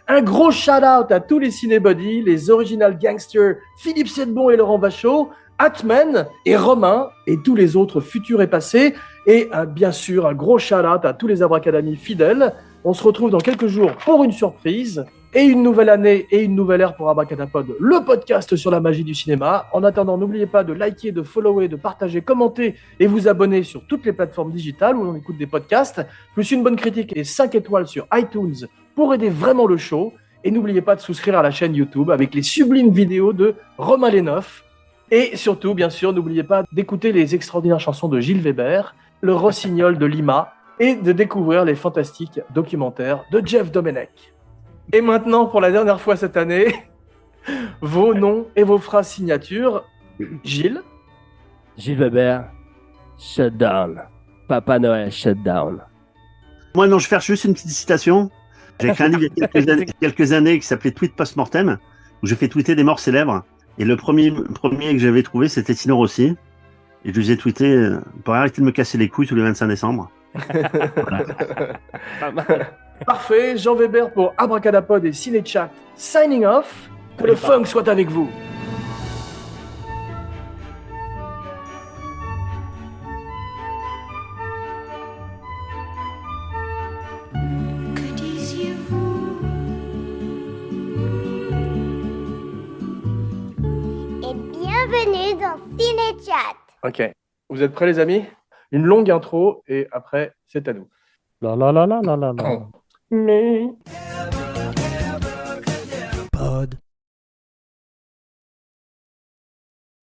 Un gros shout-out à tous les cinébodies, les original gangsters Philippe Sedbon et Laurent Bachot, Atman et Romain et tous les autres futurs et passés. Et bien sûr, un gros shout-out à tous les abracadamis fidèles. On se retrouve dans quelques jours pour une surprise. Et une nouvelle année et une nouvelle ère pour Abracadapod, le podcast sur la magie du cinéma. En attendant, n'oubliez pas de liker, de follower, de partager, commenter et vous abonner sur toutes les plateformes digitales où on écoute des podcasts, plus une bonne critique et 5 étoiles sur iTunes pour aider vraiment le show. Et n'oubliez pas de souscrire à la chaîne YouTube avec les sublimes vidéos de Romain Lénoff. Et surtout, bien sûr, n'oubliez pas d'écouter les extraordinaires chansons de Gilles Weber, le Rossignol de Lima et de découvrir les fantastiques documentaires de Jeff Domenech. Et maintenant, pour la dernière fois cette année, vos noms et vos phrases signatures. Gilles.
Gilles Weber, shutdown. Papa Noël, shutdown.
Moi, non, je vais faire juste une petite citation. J'ai écrit un livre il y a quelques années qui s'appelait Tweet Post-Mortem, où j'ai fait tweeter des morts célèbres. Et le premier que j'avais trouvé, c'était Tino Rossi. Et je lui ai tweeté pour arrêter de me casser les couilles tous les 25 décembre. Voilà.
Pas mal.
Parfait. Jean Weber pour Abracadapod et Cinéchat. Signing off. Que le funk soit avec vous.
Que disiez-vous?
Et bienvenue dans Cinéchat.
Ok. Vous êtes prêts, les amis? Une longue intro et après, c'est à nous.
La la la la la la la.
Mais